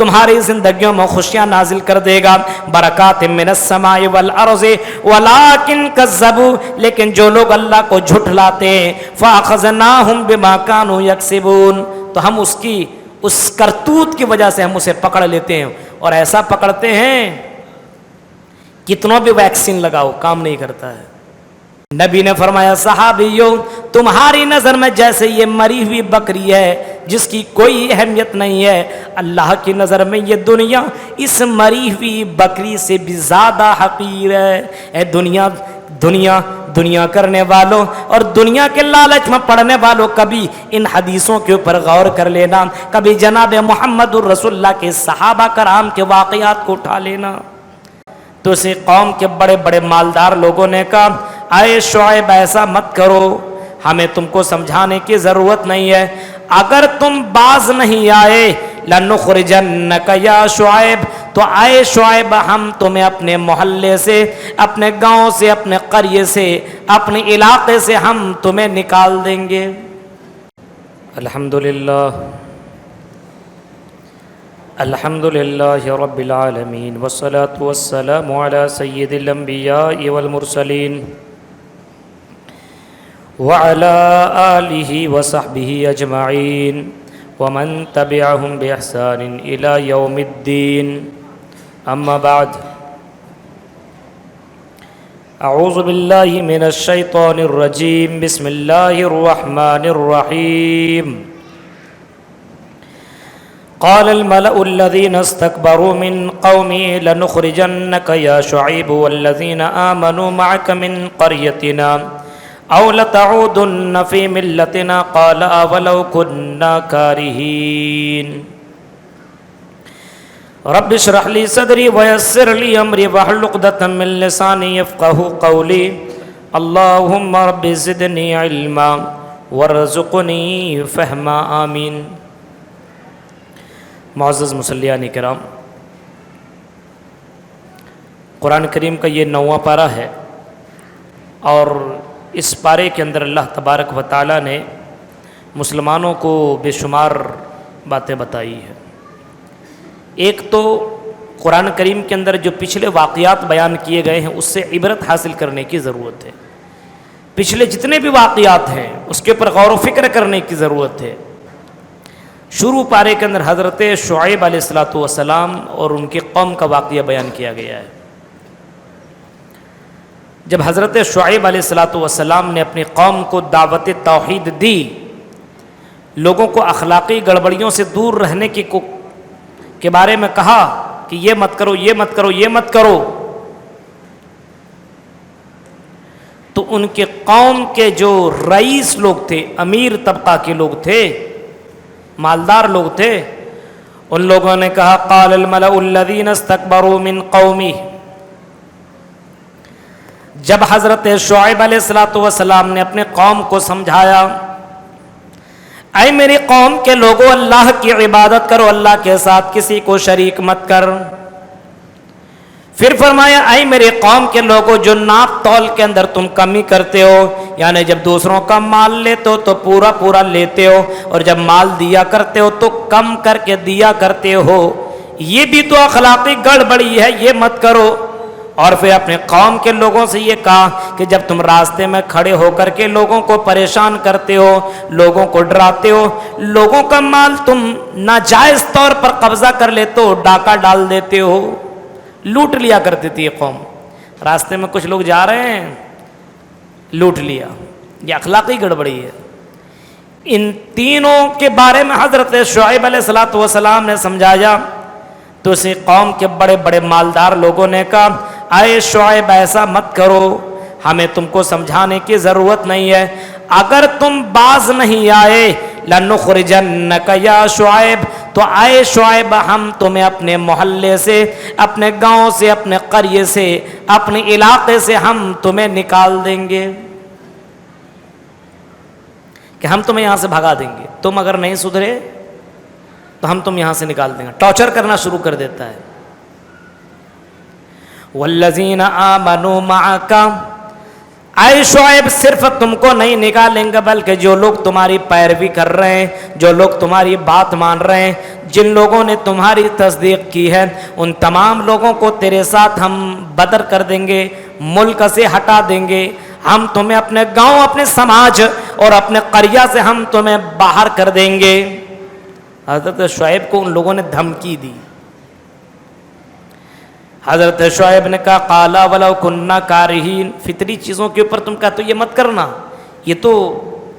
تمہاری زندگیوں میں خوشیاں نازل کر دے گا، برکات من السماء والارض ولکن کذبوا، لیکن جو لوگ اللہ کو جھٹلاتے ہیں فاخذناہم بما كانوا یکسبون، تو ہم اس کرتوت کی وجہ سے ہم اسے پکڑ لیتے ہیں، اور ایسا پکڑتے ہیں کتنوں بھی ویکسین لگاؤ کام نہیں کرتا ہے۔ نبی نے فرمایا صحابیوں تمہاری نظر میں جیسے یہ مری ہوئی بکری ہے جس کی کوئی اہمیت نہیں ہے، اللہ کی نظر میں یہ دنیا اس مری ہوئی بکری سے بھی زیادہ حقیر ہے۔ اے دنیا کرنے والوں اور دنیا کے لالچ میں پڑنے والوں، کبھی ان حدیثوں کے اوپر غور کر لینا، کبھی جناب محمد الرسول اللہ کے صحابہ کرام کے واقعات کو اٹھا لینا۔ تو اسی قوم کے بڑے بڑے مالدار لوگوں نے کہا اے شعیب ایسا مت کرو، ہمیں تم کو سمجھانے کی ضرورت نہیں ہے، اگر تم باز نہیں آئے لنخرجنک یا شعیب، تو اے شعیب ہم تمہیں اپنے محلے سے، اپنے گاؤں سے، اپنے قریے سے، اپنے علاقے سے ہم تمہیں نکال دیں گے۔ الحمدللہ رب العالمین والصلاة والسلام علی سید الانبیاء والمرسلین وعلى آلہ وصحبہ اجمعین ومن تبعهم بإحسان إلى يوم الدین، اما بعد، اعوذ باللہ من الشیطان الرجیم، بسم اللہ الرحمن الرحیم۔ قال الملأ الذين استكبروا من قومه لنخرجنك يا شعيب والذين آمنوا معك من قريتنا أو لتعودن في ملتنا قال أولو كنا كارهين رب اشرح لي صدري ويسر لي أمري واحلل عقدة من لساني يفقهوا قولي اللهم رب زدني علما وارزقني فهما آمين۔ معزز مصلیان کرام، قرآن کریم کا یہ 9واں پارہ ہے، اور اس پارے کے اندر اللہ تبارک و تعالیٰ نے مسلمانوں کو بے شمار باتیں بتائی ہے۔ ایک تو قرآن کریم کے اندر جو پچھلے واقعات بیان کیے گئے ہیں اس سے عبرت حاصل کرنے کی ضرورت ہے، پچھلے جتنے بھی واقعات ہیں اس کے اوپر غور و فکر کرنے کی ضرورت ہے۔ شروع پارے کے اندر حضرت شعیب علیہ السلام اور ان کی قوم کا واقعہ بیان کیا گیا ہے۔ جب حضرت شعیب علیہ السلام نے اپنی قوم کو دعوت توحید دی، لوگوں کو اخلاقی گڑبڑیوں سے دور رہنے کے بارے میں کہا کہ یہ مت کرو، یہ مت کرو، یہ مت کرو، تو ان کے قوم کے جو رئیس لوگ تھے، امیر طبقہ کے لوگ تھے، مالدار لوگ تھے، ان لوگوں نے کہا قال الملأ الذین استکبروا من قومی، جب حضرت شعیب علیہ السلام نے اپنے قوم کو سمجھایا اے میری قوم کے لوگوں اللہ کی عبادت کرو، اللہ کے ساتھ کسی کو شریک مت کر، پھر فرمایا اے میرے قوم کے لوگوں جو ناپ تول کے اندر تم کمی کرتے ہو، یعنی جب دوسروں کا مال لیتے ہو تو پورا پورا لیتے ہو، اور جب مال دیا کرتے ہو تو کم کر کے دیا کرتے ہو، یہ بھی تو اخلاقی گڑبڑی ہے، یہ مت کرو۔ اور پھر اپنے قوم کے لوگوں سے یہ کہا کہ جب تم راستے میں کھڑے ہو کر کے لوگوں کو پریشان کرتے ہو، لوگوں کو ڈراتے ہو، لوگوں کا مال تم ناجائز طور پر قبضہ کر لیتے ہو، ڈاکہ ڈال دیتے ہو، لوٹ لیا کرتی تھی یہ قوم۔ راستے میں کچھ لوگ جا رہے ہیں، لوٹ لیا، یہ اخلاقی گڑبڑی ہے۔ ان تینوں کے بارے میں حضرت شعیب علیہ السلام نے سمجھایا، تو اسی قوم کے بڑے بڑے مالدار لوگوں نے کہا اے شعیب ایسا مت کرو، ہمیں تم کو سمجھانے کی ضرورت نہیں ہے، اگر تم باز نہیں آئے لنخرجنک یا شعیب، تو اے شعیب ہم تمہیں اپنے محلے سے، اپنے گاؤں سے، اپنے قریے سے، اپنے علاقے سے ہم تمہیں نکال دیں گے، کہ ہم تمہیں یہاں سے بھگا دیں گے، تم اگر نہیں سدھرے تو ہم تم یہاں سے نکال دیں گے، ٹارچر کرنا شروع کر دیتا ہے۔ والذین آمنوا معک، اے شعیب صرف تم کو نہیں نکالیں گے بلکہ جو لوگ تمہاری پیروی کر رہے ہیں، جو لوگ تمہاری بات مان رہے ہیں، جن لوگوں نے تمہاری تصدیق کی ہے، ان تمام لوگوں کو تیرے ساتھ ہم بدر کر دیں گے، ملک سے ہٹا دیں گے، ہم تمہیں اپنے گاؤں، اپنے سماج اور اپنے قریہ سے ہم تمہیں باہر کر دیں گے۔ حضرت شعیب کو ان لوگوں نے دھمکی دی۔ حضرت شعیب نے کہا قالا ولو کننا کارہین، فطری چیزوں کے اوپر تم کہا تو یہ مت کرنا، یہ تو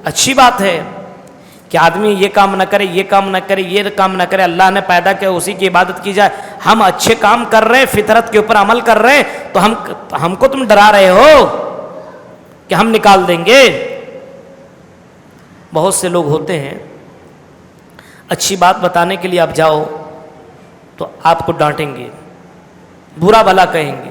اچھی بات ہے کہ آدمی یہ کام نہ کرے، یہ کام نہ کرے، یہ کام نہ کرے، اللہ نے پیدا کیا اسی کی عبادت کی جائے، ہم اچھے کام کر رہے ہیں، فطرت کے اوپر عمل کر رہے ہیں، تو ہم کو تم ڈرا رہے ہو کہ ہم نکال دیں گے۔ بہت سے لوگ ہوتے ہیں اچھی بات بتانے کے لیے آپ جاؤ تو آپ کو ڈانٹیں گے، برا بھلا کہیں گے،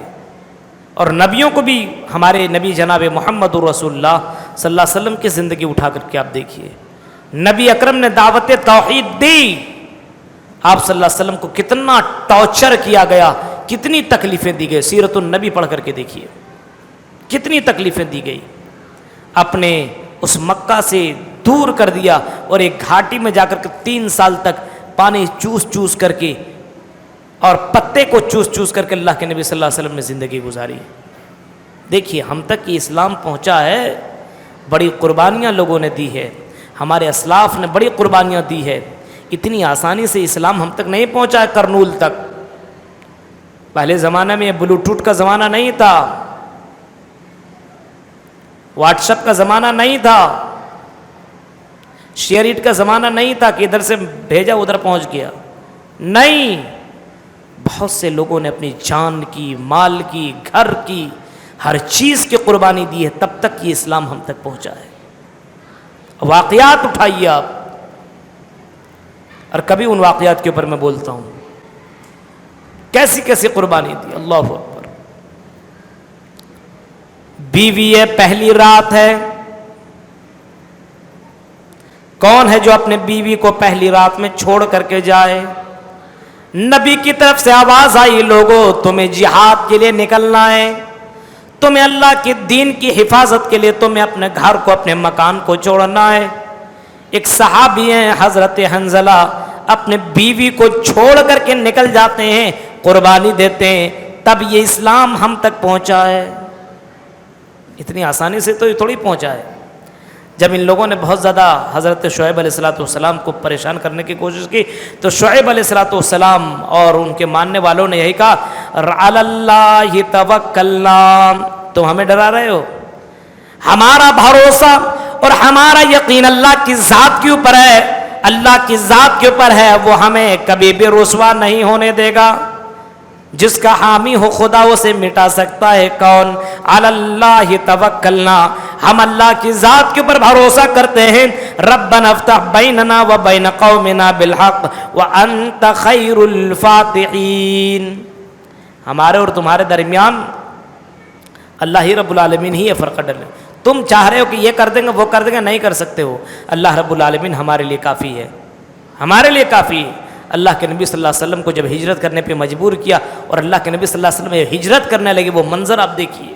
اور نبیوں کو بھی، ہمارے نبی جناب محمد رسول اللہ صلی اللہ علیہ وسلم کی زندگی اٹھا کر کے آپ دیکھیے، نبی اکرم نے دعوت توحید دی، آپ صلی اللہ علیہ وسلم کو کتنا ٹارچر کیا گیا، کتنی تکلیفیں دی گئی، سیرت النبی پڑھ کر کے دیکھیے کتنی تکلیفیں دی گئی، اپنے اس مکہ سے دور کر دیا اور ایک گھاٹی میں جا کر کے 3 سال تک پانی چوس چوس کر کے اور پتے کو چوس چوس کر کے اللہ کے نبی صلی اللہ علیہ وسلم نے زندگی گزاری۔ دیکھیے ہم تک یہ اسلام پہنچا ہے، بڑی قربانیاں لوگوں نے دی ہے، ہمارے اسلاف نے بڑی قربانیاں دی ہے، اتنی آسانی سے اسلام ہم تک نہیں پہنچا ہے کرنول تک۔ پہلے زمانے میں بلوٹوتھ کا زمانہ نہیں تھا، واٹس ایپ کا زمانہ نہیں تھا، شیئر اٹ کا زمانہ نہیں تھا کہ ادھر سے بھیجا ادھر پہنچ گیا، نہیں، بہت سے لوگوں نے اپنی جان کی، مال کی، گھر کی، ہر چیز کی قربانی دی ہے، تب تک یہ اسلام ہم تک پہنچا ہے۔ واقعات اٹھائیے آپ، اور کبھی ان واقعات کے اوپر میں بولتا ہوں، کیسی کیسی قربانی دی، اللہ اکبر۔ بیوی ہے، پہلی رات ہے، کون ہے جو اپنے بیوی کو پہلی رات میں چھوڑ کر کے جائے؟ نبی کی طرف سے آواز آئی، لوگوں تمہیں جہاد کے لیے نکلنا ہے، تمہیں اللہ کے دین کی حفاظت کے لیے تمہیں اپنے گھر کو، اپنے مکان کو چھوڑنا ہے۔ ایک صحابی ہیں حضرت حنظلہ، اپنے بیوی کو چھوڑ کر کے نکل جاتے ہیں، قربانی دیتے ہیں، تب یہ اسلام ہم تک پہنچا ہے۔ اتنی آسانی سے تو یہ تھوڑی پہنچا ہے۔ جب ان لوگوں نے بہت زیادہ حضرت شعیب علیہ السلام کو پریشان کرنے کی کوشش کی تو شعیب علیہ السلام اور ان کے ماننے والوں نے یہی کہا، علی اللہ توکلنا، تم ہمیں ڈرا رہے ہو، ہمارا بھروسہ اور ہمارا یقین اللہ کی ذات کے اوپر ہے، اللہ کی ذات کے اوپر ہے، وہ ہمیں کبھی بھی رسوا نہیں ہونے دے گا، جس کا حامی ہو خدا اسے مٹا سکتا ہے کون؟ علی اللہ توکلنا، ہم اللہ کی ذات کے اوپر بھروسہ کرتے ہیں۔ ربنا افتح بیننا و بین قومنا بالحق وانت خیر الفاتحین، ہمارے اور تمہارے درمیان اللہ ہی رب العالمین ہی ہے فرق ڈالے، تم چاہ رہے ہو کہ یہ کر دیں گے وہ کر دیں گے، نہیں کر سکتے ہو، اللہ رب العالمین ہمارے لیے کافی ہے، ہمارے لیے کافی ہے۔ اللہ کے نبی صلی اللہ علیہ وسلم کو جب ہجرت کرنے پہ مجبور کیا اور اللہ کے نبی صلی اللہ علیہ وسلم ہجرت کرنے لگے، وہ منظر آپ دیکھیے،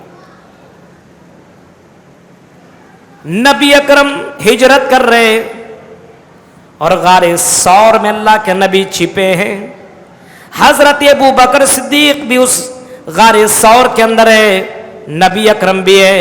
نبی اکرم ہجرت کر رہے اور غار ثور میں اللہ کے نبی چھپے ہیں، حضرت ابو بکر صدیق بھی اس غار ثور کے اندر ہے، نبی اکرم بھی ہے۔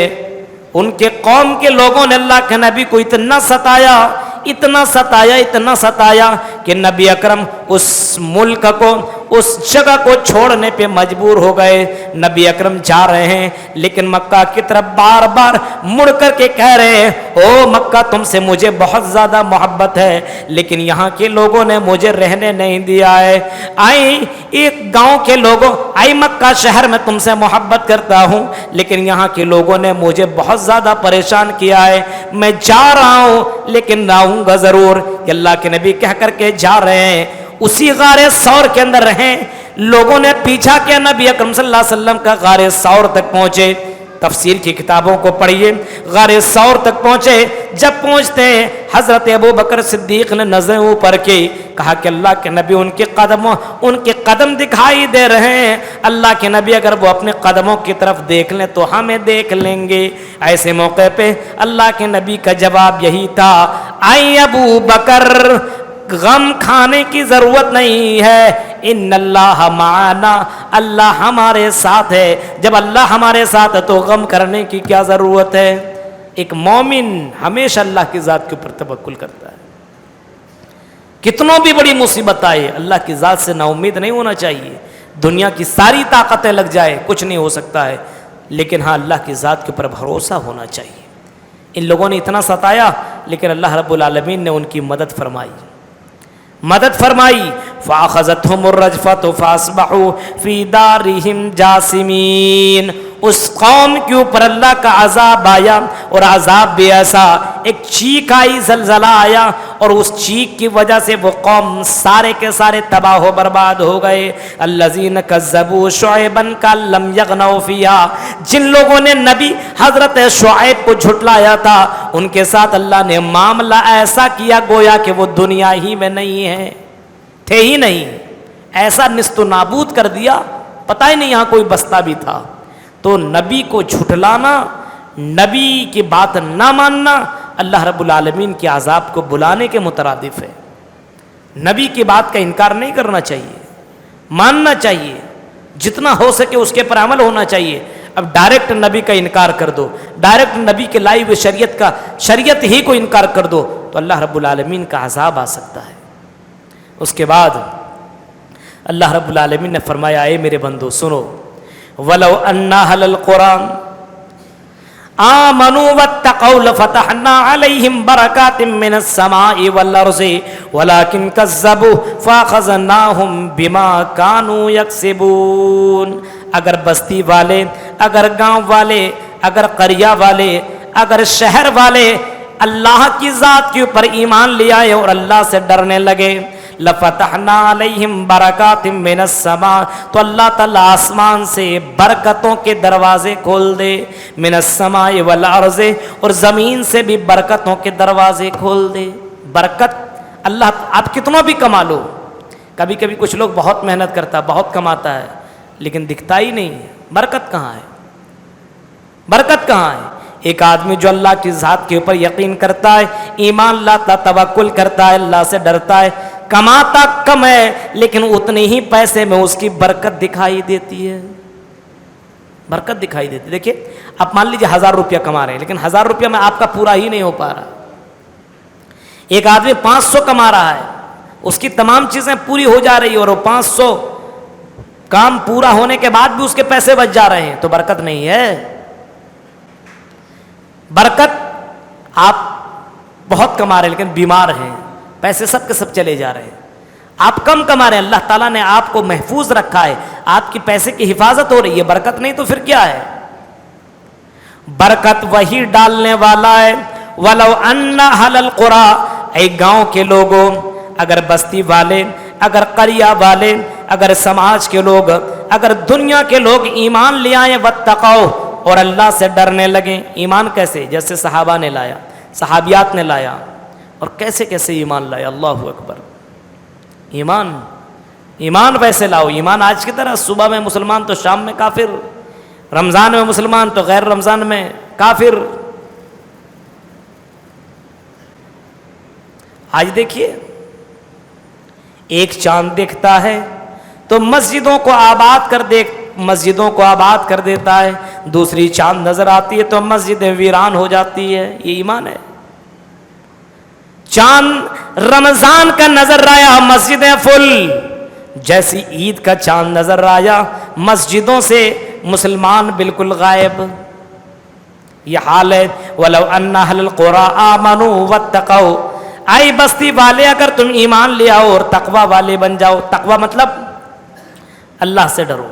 ان کے قوم کے لوگوں نے اللہ کے نبی کو اتنا ستایا، اتنا ستایا، اتنا ستایا کہ نبی اکرم اس ملک کو، اس جگہ کو چھوڑنے پہ مجبور ہو گئے۔ نبی اکرم جا رہے ہیں لیکن مکہ کی طرف بار بار مڑ کر کے کہہ رہے ہیں، او مکہ تم سے مجھے بہت زیادہ محبت ہے لیکن یہاں کے لوگوں نے مجھے رہنے نہیں دیا ہے، آئی ایک گاؤں کے لوگوں، آئی مکہ شہر میں تم سے محبت کرتا ہوں لیکن یہاں کے لوگوں نے مجھے بہت زیادہ پریشان کیا ہے، میں جا رہا ہوں لیکن آؤں گا ضرور۔ کہ اللہ کے نبی کہہ کر کے جا رہے ہیں، اسی غار ثور کے اندر رہیں، لوگوں نے پیچھا کیا، نبی اکرم صلی اللہ علیہ وسلم کا غار ثور تک پہنچے، تفسیر کی کتابوں کو پڑھیے، غار ثور تک پہنچے، جب پہنچتے ہیں حضرت ابو بکر صدیق نے نظریں اوپر کی، کہا کہ اللہ کے نبی ان کے قدم دکھائی دے رہے ہیں، اللہ کے نبی اگر وہ اپنے قدموں کی طرف دیکھ لیں تو ہمیں دیکھ لیں گے۔ ایسے موقع پہ اللہ کے نبی کا جواب یہی تھا، اے ابو بکر غم کھانے کی ضرورت نہیں ہے، ان اللہ معنا، اللہ ہمارے ساتھ ہے، جب اللہ ہمارے ساتھ ہے تو غم کرنے کی کیا ضرورت ہے۔ ایک مومن ہمیشہ اللہ کی ذات کے اوپر توکل کرتا ہے، کتنوں بھی بڑی مصیبت آئے اللہ کی ذات سے نا امید نہیں ہونا چاہیے، دنیا کی ساری طاقتیں لگ جائے کچھ نہیں ہو سکتا ہے، لیکن ہاں اللہ کی ذات کے اوپر بھروسہ ہونا چاہیے۔ ان لوگوں نے اتنا ستایا لیکن اللہ رب العالمین نے ان کی مدد فرمائی، فَأَخَذَتْهُمُ الرَّجْفَةُ فَأَصْبَحُوا فِي دَارِهِمْ جَاثِمِينَ۔ اس قوم کے اوپر اللہ کا عذاب آیا، اور عذاب بھی ایسا، ایک چیخ آئی، زلزلہ آیا، اور اس چیخ کی وجہ سے وہ قوم سارے کے سارے تباہ و برباد ہو گئے۔ الذین کذبوا شعیبا کأن لم یغنوا فیہا، جن لوگوں نے نبی حضرت شعیب کو جھٹلایا تھا ان کے ساتھ اللہ نے معاملہ ایسا کیا گویا کہ وہ دنیا ہی میں نہیں ہے، تھے ہی نہیں، ایسا نست و نابود کر دیا، پتہ ہی نہیں یہاں کوئی بستا بھی تھا۔ تو نبی کو جھٹلانا، نبی کی بات نہ ماننا اللہ رب العالمین کے عذاب کو بلانے کے مترادف ہے۔ نبی کی بات کا انکار نہیں کرنا چاہیے، ماننا چاہیے، جتنا ہو سکے اس کے پر عمل ہونا چاہیے۔ اب ڈائریکٹ نبی کا انکار کر دو، ڈائریکٹ نبی کے لائی ہوئی شریعت ہی کو انکار کر دو تو اللہ رب العالمین کا عذاب آ سکتا ہے۔ اس کے بعد اللہ رب العالمین نے فرمایا، اے میرے بندو سنو، وَلَوْ أَنَّ أَهْلَ الْقُرْآنِ آمَنُوا وَاتَّقَوْا لَفَتَحْنَا عَلَيْهِمْ بَرَكَاتٍ مِّنَ السَّمَاءِ وَالْأَرْضِ وَلَكِنْ كَذَّبُوا فَأَخَذْنَاهُمْ بِمَا كَانُوا يَكْسِبُونَ۔ اگر بستی والے، اگر گاؤں والے، اگر قریہ والے، اگر شہر والے اللہ کی ذات کے اوپر ایمان لے آئے اور اللہ سے ڈرنے لگے، لفتحنا علیہم برکات من السماء، تو اللہ تعالیٰ آسمان سے برکتوں کے دروازے کھول دے، من السماء والارض، اور زمین سے بھی برکتوں کے دروازے کھول دے۔ برکت اللہ، آپ کتنا بھی کما لو، کبھی کبھی کچھ لوگ بہت محنت کرتا، بہت کماتا ہے لیکن دکھتا ہی نہیں ہے، برکت کہاں ہے؟ برکت کہاں ہے؟ ایک آدمی جو اللہ کی ذات کے اوپر یقین کرتا ہے، ایمان لاتا، توکل کرتا ہے، اللہ سے ڈرتا ہے، کماتا کم ہے لیکن اتنے ہی پیسے میں اس کی برکت دکھائی دیتی ہے، برکت دکھائی دیتی ہے۔ دیکھیے آپ مان لیجیے 1000 روپیہ کما رہے ہیں لیکن 1000 روپیہ میں آپ کا پورا ہی نہیں ہو پا رہا، ایک آدمی 500 کما رہا ہے، اس کی تمام چیزیں پوری ہو جا رہی ہے اور وہ 500 کام پورا ہونے کے بعد بھی اس کے پیسے بچ جا رہے ہیں، تو برکت نہیں ہے۔ برکت آپ بہت کما رہے ہیں لیکن بیمار ہیں، پیسے سب کے سب چلے جا رہے ہیں، آپ کم کما رہے ہیں، اللہ تعالیٰ نے آپ کو محفوظ رکھا ہے، آپ کی پیسے کی حفاظت ہو رہی ہے، برکت نہیں تو پھر کیا ہے؟ برکت وہی ڈالنے والا ہے۔ وَلَوْ أَنَّ أَهْلَ الْقُرَىٰ، اے گاؤں کے لوگوں، اگر بستی والے، اگر قریہ والے، اگر سماج کے لوگ، اگر دنیا کے لوگ ایمان لے آئیں، واتقوا، اور اللہ سے ڈرنے لگیں۔ ایمان کیسے؟ جیسے صحابہ نے لایا، صحابیات نے لایا، اور کیسے کیسے ایمان لایا، اللہ اکبر۔ ایمان ویسے لاؤ، ایمان آج کی طرح صبح میں مسلمان تو شام میں کافر، رمضان میں مسلمان تو غیر رمضان میں کافر۔ آج دیکھیے ایک چاند دیکھتا ہے تو مسجدوں کو آباد کر دیتا ہے، دوسری چاند نظر آتی ہے تو مسجدیں ویران ہو جاتی ہے، یہ ایمان ہے۔ چاند رمضان کا نظر آیا، مسجدیں فل، جیسی عید کا چاند نظر آیا مسجدوں سے مسلمان بالکل غائب، یہ حال ہے۔ وَلَوْ أَنَّ أَهْلَ الْقُرَىٰ آمَنُوا وَاتَّقَوْا، آئی بستی والے اگر تم ایمان لے آؤ اور تقوی والے بن جاؤ، تقوی مطلب اللہ سے ڈرو،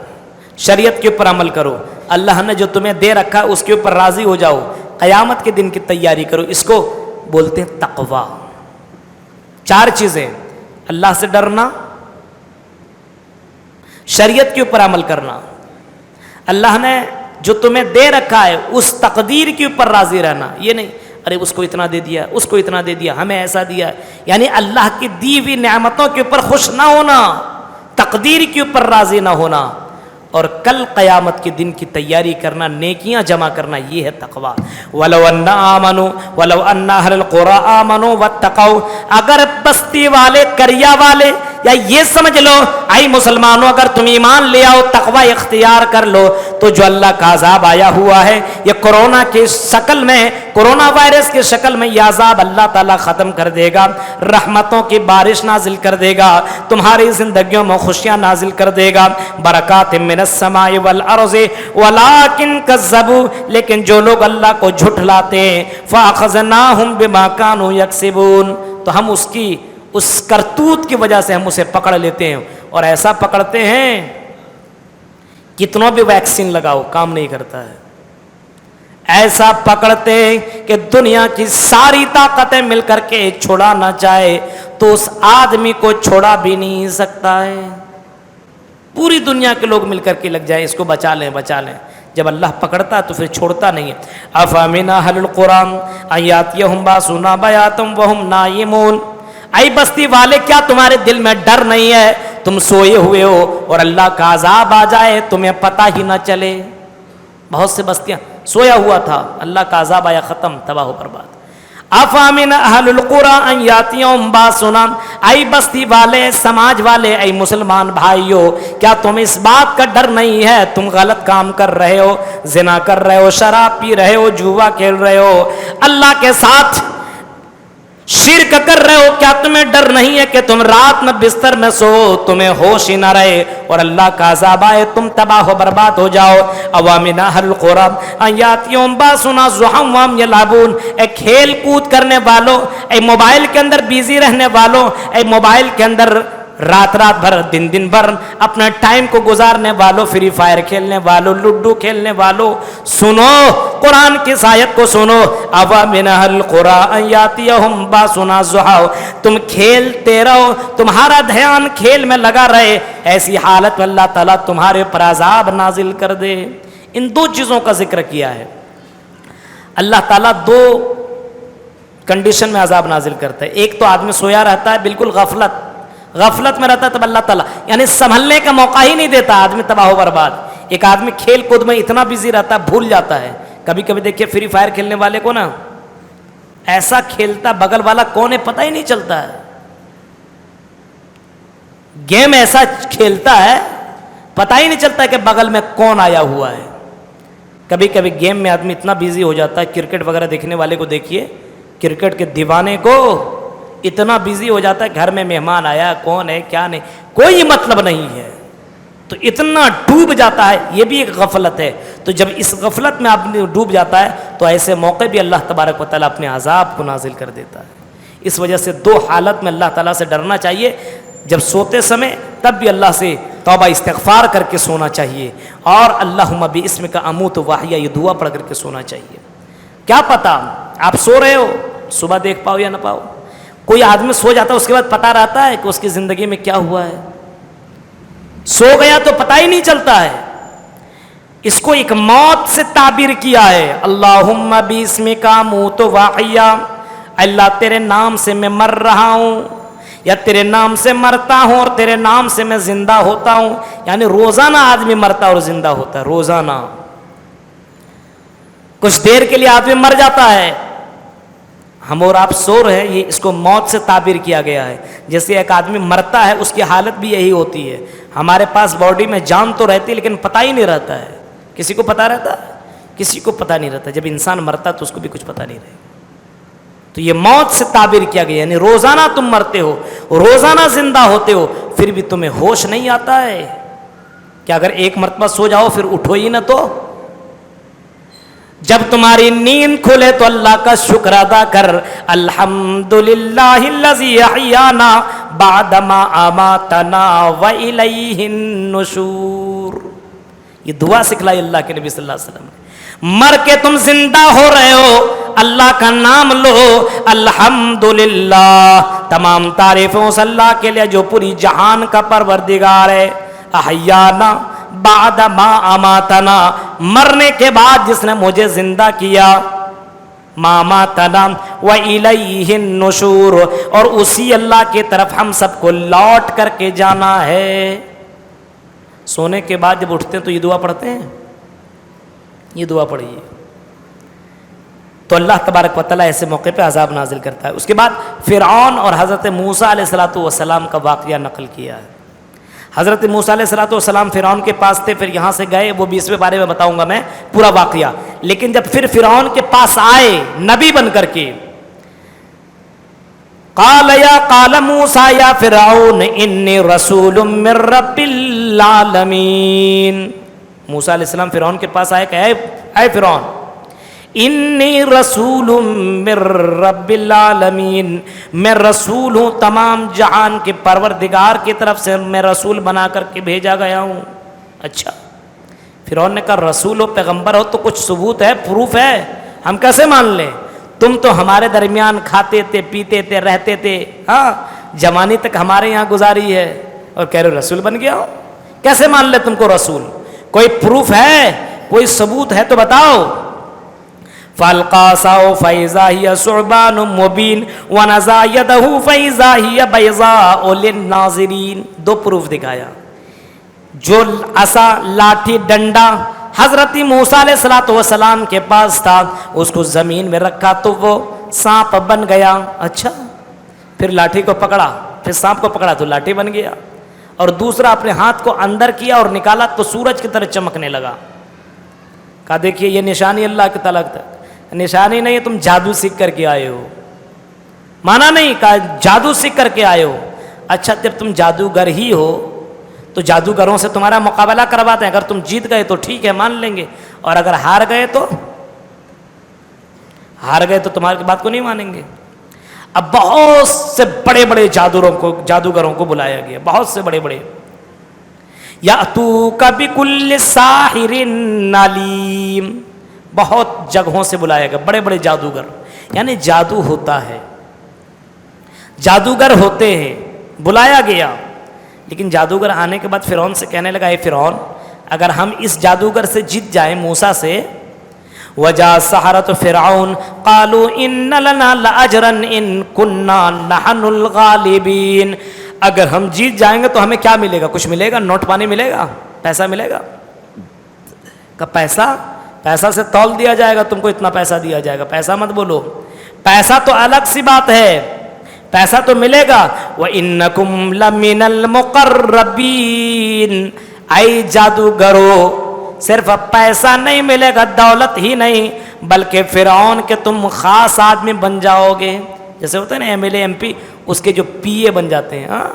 شریعت کے اوپر عمل کرو، اللہ نے جو تمہیں دے رکھا ہے اس کے اوپر راضی ہو جاؤ، قیامت کے دن کی تیاری کرو، اس کو بولتے ہیں تقوی۔ 4 چیزیں، اللہ سے ڈرنا، شریعت کے اوپر عمل کرنا، اللہ نے جو تمہیں دے رکھا ہے اس تقدیر کے اوپر راضی رہنا، یہ نہیں ارے اس کو اتنا دے دیا، اس کو اتنا دے دیا، ہمیں ایسا دیا. یعنی اللہ کی دی ہوئی نعمتوں کے اوپر خوش نہ ہونا، تقدیر کے اوپر راضی نہ ہونا، اور کل قیامت کے دن کی تیاری کرنا، نیکیاں جمع کرنا، یہ ہے تقویٰ. وَلَوْ أَنَّ آمَنُوا وَلَوْ أَنَّ أَهْلَ الْقُرَىٰ آمَنُوا وَاتَّقَوْا، اگر بستی والے، قریہ والے، یا یہ سمجھ لو اے مسلمانوں اگر تم ایمان لے آؤ، تقوی اختیار کر لو، تو جو اللہ کا عذاب آیا ہوا ہے یہ کورونا کی شکل میں، کورونا وائرس کی شکل میں، یہ عذاب اللہ تعالیٰ ختم کر دے گا، رحمتوں کی بارش نازل کر دے گا، تمہاری زندگیوں میں خوشیاں نازل کر دے گا، برکات من السماء والارض ولکن کذبوا، لیکن جو لوگ اللہ کو جھٹلاتے ہیں، فاخذناہم بما كانوا یکسبون، تو ہم اس کرتوت کی وجہ سے ہم اسے پکڑ لیتے ہیں، اور ایسا پکڑتے ہیں کتنوں بھی ویکسین لگاؤ کام نہیں کرتا ہے، ایسا پکڑتے ہیں کہ دنیا کی ساری طاقتیں مل کر کے چھڑا نہ چاہے تو اس آدمی کو چھوڑا بھی نہیں سکتا ہے، پوری دنیا کے لوگ مل کر کے لگ جائیں اس کو بچا لیں بچا لیں، جب اللہ پکڑتا تو پھر چھوڑتا نہیں ہے. افامن اہل القرآن ان یاتیہم باسنا بیاتا وہم نائمون، اے بستی والے کیا تمہارے دل میں ڈر نہیں ہے، تم سوئے ہوئے ہو اور اللہ کا عذاب آ جائے تمہیں پتہ ہی نہ چلے. بہت سے بستیاں سویا ہوا تھا، اللہ کا عذاب آیا، ختم، تباہ و برباد. افامن اہل القرى ان یاتیہم باسنا، اے بستی والے، سماج والے، اے مسلمان بھائیو، کیا تم اس بات کا ڈر نہیں ہے تم غلط کام کر رہے ہو، زنا کر رہے ہو، شراب پی رہے ہو، جوا کھیل رہے ہو، اللہ کے ساتھ شرک کر رہے ہو، کیا تمہیں ڈر نہیں ہے کہ تم رات میں بستر میں سو، تمہیں ہوش ہی نہ رہے اور اللہ کا عذاب آئے تم تباہ و برباد ہو جاؤ. اوامن اہل القرى ان یاتیہم باسنا ضحی وہم یلعبون، اے کھیل کود کرنے والوں، اے موبائل کے اندر بیزی رہنے والوں، اے موبائل کے اندر رات رات بھر دن بھر اپنا ٹائم کو گزارنے والوں، فری فائر کھیلنے والوں، لڈو کھیلنے والوں، سنو قرآن کی آیت کو سنو. اوامن اہل القرى ان یاتیہم باسنا ضحی، تم کھیلتے رہو، تمہارا دھیان کھیل میں لگا رہے، ایسی حالت میں اللہ تعالیٰ تمہارے پر عذاب نازل کر دے. ان دو چیزوں کا ذکر کیا ہے. اللہ تعالیٰ دو کنڈیشن میں عذاب نازل کرتا ہے، ایک تو آدمی سویا رہتا ہے بالکل غفلت میں رہتا ہے، تب اللہ تعالیٰ یعنی سنبھلنے کا موقع ہی نہیں دیتا، آدمی تباہ و برباد. ایک آدمی کھیل کود میں اتنا بزی رہتا ہے بھول جاتا ہے. کبھی کبھی دیکھیے فری فائر کھیلنے والے کو نا، ایسا کھیلتا بغل والا کون ہے پتہ ہی نہیں چلتا ہے، گیم ایسا کھیلتا ہے پتہ ہی نہیں چلتا کہ بغل میں کون آیا ہوا ہے. کبھی کبھی گیم میں آدمی اتنا بزی ہو جاتا ہے، کرکٹ وغیرہ دیکھنے والے کو دیکھیے، کرکٹ کے دیوانے کو اتنا بزی ہو جاتا ہے، گھر میں مہمان آیا، کون ہے کیا نہیں، کوئی مطلب نہیں ہے، تو اتنا ڈوب جاتا ہے. یہ بھی ایک غفلت ہے. تو جب اس غفلت میں آدمی ڈوب جاتا ہے تو ایسے موقع بھی اللہ تبارک و تعالیٰ اپنے عذاب کو نازل کر دیتا ہے. اس وجہ سے دو حالت میں اللہ تعالیٰ سے ڈرنا چاہیے. جب سوتے سمے تب بھی اللہ سے توبہ استغفار کر کے سونا چاہیے، اور اللہم باسمک اموت واحیا، یہ دعا پڑھ کر کے سونا چاہیے. کیا پتا آپ سو رہے ہو صبح دیکھ پاؤ یا نہ پاؤ. کوئی آدمی سو جاتا ہے اس کے بعد پتہ رہتا ہے کہ اس کی زندگی میں کیا ہوا ہے، سو گیا تو پتہ ہی نہیں چلتا ہے. اس کو ایک موت سے تعبیر کیا ہے. اللہم باسمک اموت واحیا، اللہ تیرے نام سے میں مر رہا ہوں، یا تیرے نام سے مرتا ہوں اور تیرے نام سے میں زندہ ہوتا ہوں. یعنی روزانہ آدمی مرتا اور زندہ ہوتا ہے، روزانہ. کچھ دیر کے لیے آدمی مر جاتا ہے، ہم اور آپ سو رہے ہیں، یہ اس کو موت سے تعبیر کیا گیا ہے. جیسے ایک آدمی مرتا ہے اس کی حالت بھی یہی ہوتی ہے. ہمارے پاس باڈی میں جان تو رہتی ہے لیکن پتہ ہی نہیں رہتا ہے. کسی کو پتہ رہتا ہے؟ کسی کو پتہ نہیں رہتا. جب انسان مرتا تو اس کو بھی کچھ پتہ نہیں رہے. تو یہ موت سے تعبیر کیا گیا، یعنی روزانہ تم مرتے ہو، روزانہ زندہ ہوتے ہو، پھر بھی تمہیں ہوش نہیں آتا ہے کہ اگر ایک مرتبہ سو جاؤ پھر اٹھو ہی نہ. تو جب تمہاری نیند کھلے تو اللہ کا شکر ادا کر. الحمدللہ الذی احیانا بعدما اماتنا والیہ النشور. یہ دعا سکھلائی اللہ کے نبی صلی اللہ علیہ وسلم نے. مر کے تم زندہ ہو رہے ہو، اللہ کا نام لو. الحمدللہ، تمام تعریفوں سے اللہ کے لیے جو پوری جہان کا پروردگار ہے. احیانا بعد ما اماتنا، مرنے کے بعد جس نے مجھے زندہ کیا. ماماتنا وَإِلَيْهِ النُّشُورُ، اور اسی اللہ کی طرف ہم سب کو لوٹ کر کے جانا ہے۔ سونے کے بعد جب اٹھتے ہیں تو یہ دعا پڑھتے ہیں، یہ دعا پڑھیے تو اللہ تبارک و تعالیٰ ایسے موقع پہ عذاب نازل کرتا ہے۔ اس کے بعد فرعون اور حضرت موسیٰ علیہ السلام کا واقعہ نقل کیا ہے۔ حضرت موسیٰ علیہ السلام فرعون کے پاس تھے، پھر یہاں سے گئے، وہ بھی اس کے بارے میں بتاؤں گا میں پورا واقعہ۔ لیکن جب پھر فرعون کے پاس آئے نبی بن کر کے، قال موسیٰ یا فرعون انی رسول من رب العالمین۔ موسیٰ علیہ السلام فرعون کے پاس آئے کہ اے فرعون، انی رسول من رب العالمین، میں رسول ہوں تمام جہان کے پروردگار کی طرف سے، میں رسول بنا کر کے بھیجا گیا ہوں۔ اچھا، فرعون نے کہا رسول ہو، پیغمبر ہو تو کچھ ثبوت ہے، پروف ہے، ہم کیسے مان لیں؟ تم تو ہمارے درمیان کھاتے تھے، پیتے تھے، رہتے تھے، ہاں جوانی تک ہمارے یہاں گزاری ہے، اور کہہ رہے رسول بن گیا ہو، کیسے مان لے تم کو رسول؟ کوئی پروف ہے، کوئی ثبوت ہے تو بتاؤ۔ فَأَلْقَىٰ عَصَاهُ فَإِذَا هِيَ ثُعْبَانٌ مُّبِينٌ وَنَزَعَ يَدَهُ فَإِذَا هِيَ بَيْضَاءُ لِلنَّاظِرِينَ، دو پروف دکھایا۔ جو عصا، لاٹھی، ڈنڈا حضرت موسیٰ علیہ السلام کے پاس تھا، اس کو زمین میں رکھا تو وہ سانپ بن گیا۔ اچھا، پھر لاٹھی کو پکڑا، پھر سانپ کو پکڑا تو لاٹھی بن گیا، اور دوسرا اپنے ہاتھ کو اندر کیا اور نکالا تو سورج کی طرح چمکنے لگا۔ کہا دیکھیے یہ نشانی اللہ کی طلب تک، نشانی نہیں، تم جادو سیکھ کر کے آئے ہو، مانا نہیں، کہا جادو سیکھ کر کے آئے ہو۔ اچھا، جب تم جادوگر ہی ہو تو جادوگروں سے تمہارا مقابلہ کرواتے ہیں، اگر تم جیت گئے تو ٹھیک ہے مان لیں گے، اور اگر ہار گئے تو تمہاری بات کو نہیں مانیں گے۔ اب بہت سے بڑے بڑے جادوگروں کو بلایا گیا، بہت سے بڑے بڑے، یاتوک بکل ساحر علیم، بہت جگہوں سے بلایا گیا، بڑے بڑے جادوگر، یعنی جادو ہوتا ہے، جادوگر ہوتے ہیں، بلایا گیا۔ لیکن جادوگر آنے کے بعد فرعون سے کہنے لگا، اے فرعون، اگر ہم اس جادوگر سے جیت جائیں موسیٰ سے، وجاء السحرة فرعون قالوا ان لنا لاجرا ان كنا نحن الغالبین، اگر ہم جیت جائیں گے تو ہمیں کیا ملے گا؟ کچھ ملے گا؟ نوٹ پانی ملے گا؟ پیسہ ملے گا؟ کہ پیسہ سے تول دیا جائے گا، تم کو اتنا پیسہ دیا جائے گا، پیسہ مت بولو، پیسہ تو الگ سی بات ہے، پیسہ تو ملے گا۔ وَإِنَّكُمْ لَمِنَ الْمُقَرَّبِينَ، اے جادوگرو، صرف پیسہ نہیں ملے گا، دولت ہی نہیں، بلکہ فرعون کے تم خاص آدمی بن جاؤ گے، جیسے ہوتا ہے نا M L A M P, اس کے جو پی اے بن جاتے ہیں، ہاں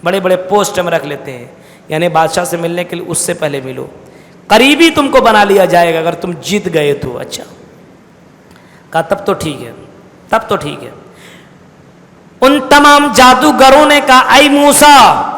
بڑے بڑے پوسٹ میں رکھ لیتے ہیں، یعنی بادشاہ سے ملنے کے لیے اس سے پہلے ملو، قریبی تم کو بنا لیا جائے گا اگر تم جیت گئے تو۔ اچھا، کہا تب تو ٹھیک ہے، تب تو ٹھیک ہے۔ ان تمام جادوگروں نے کہا، اے موسیٰ،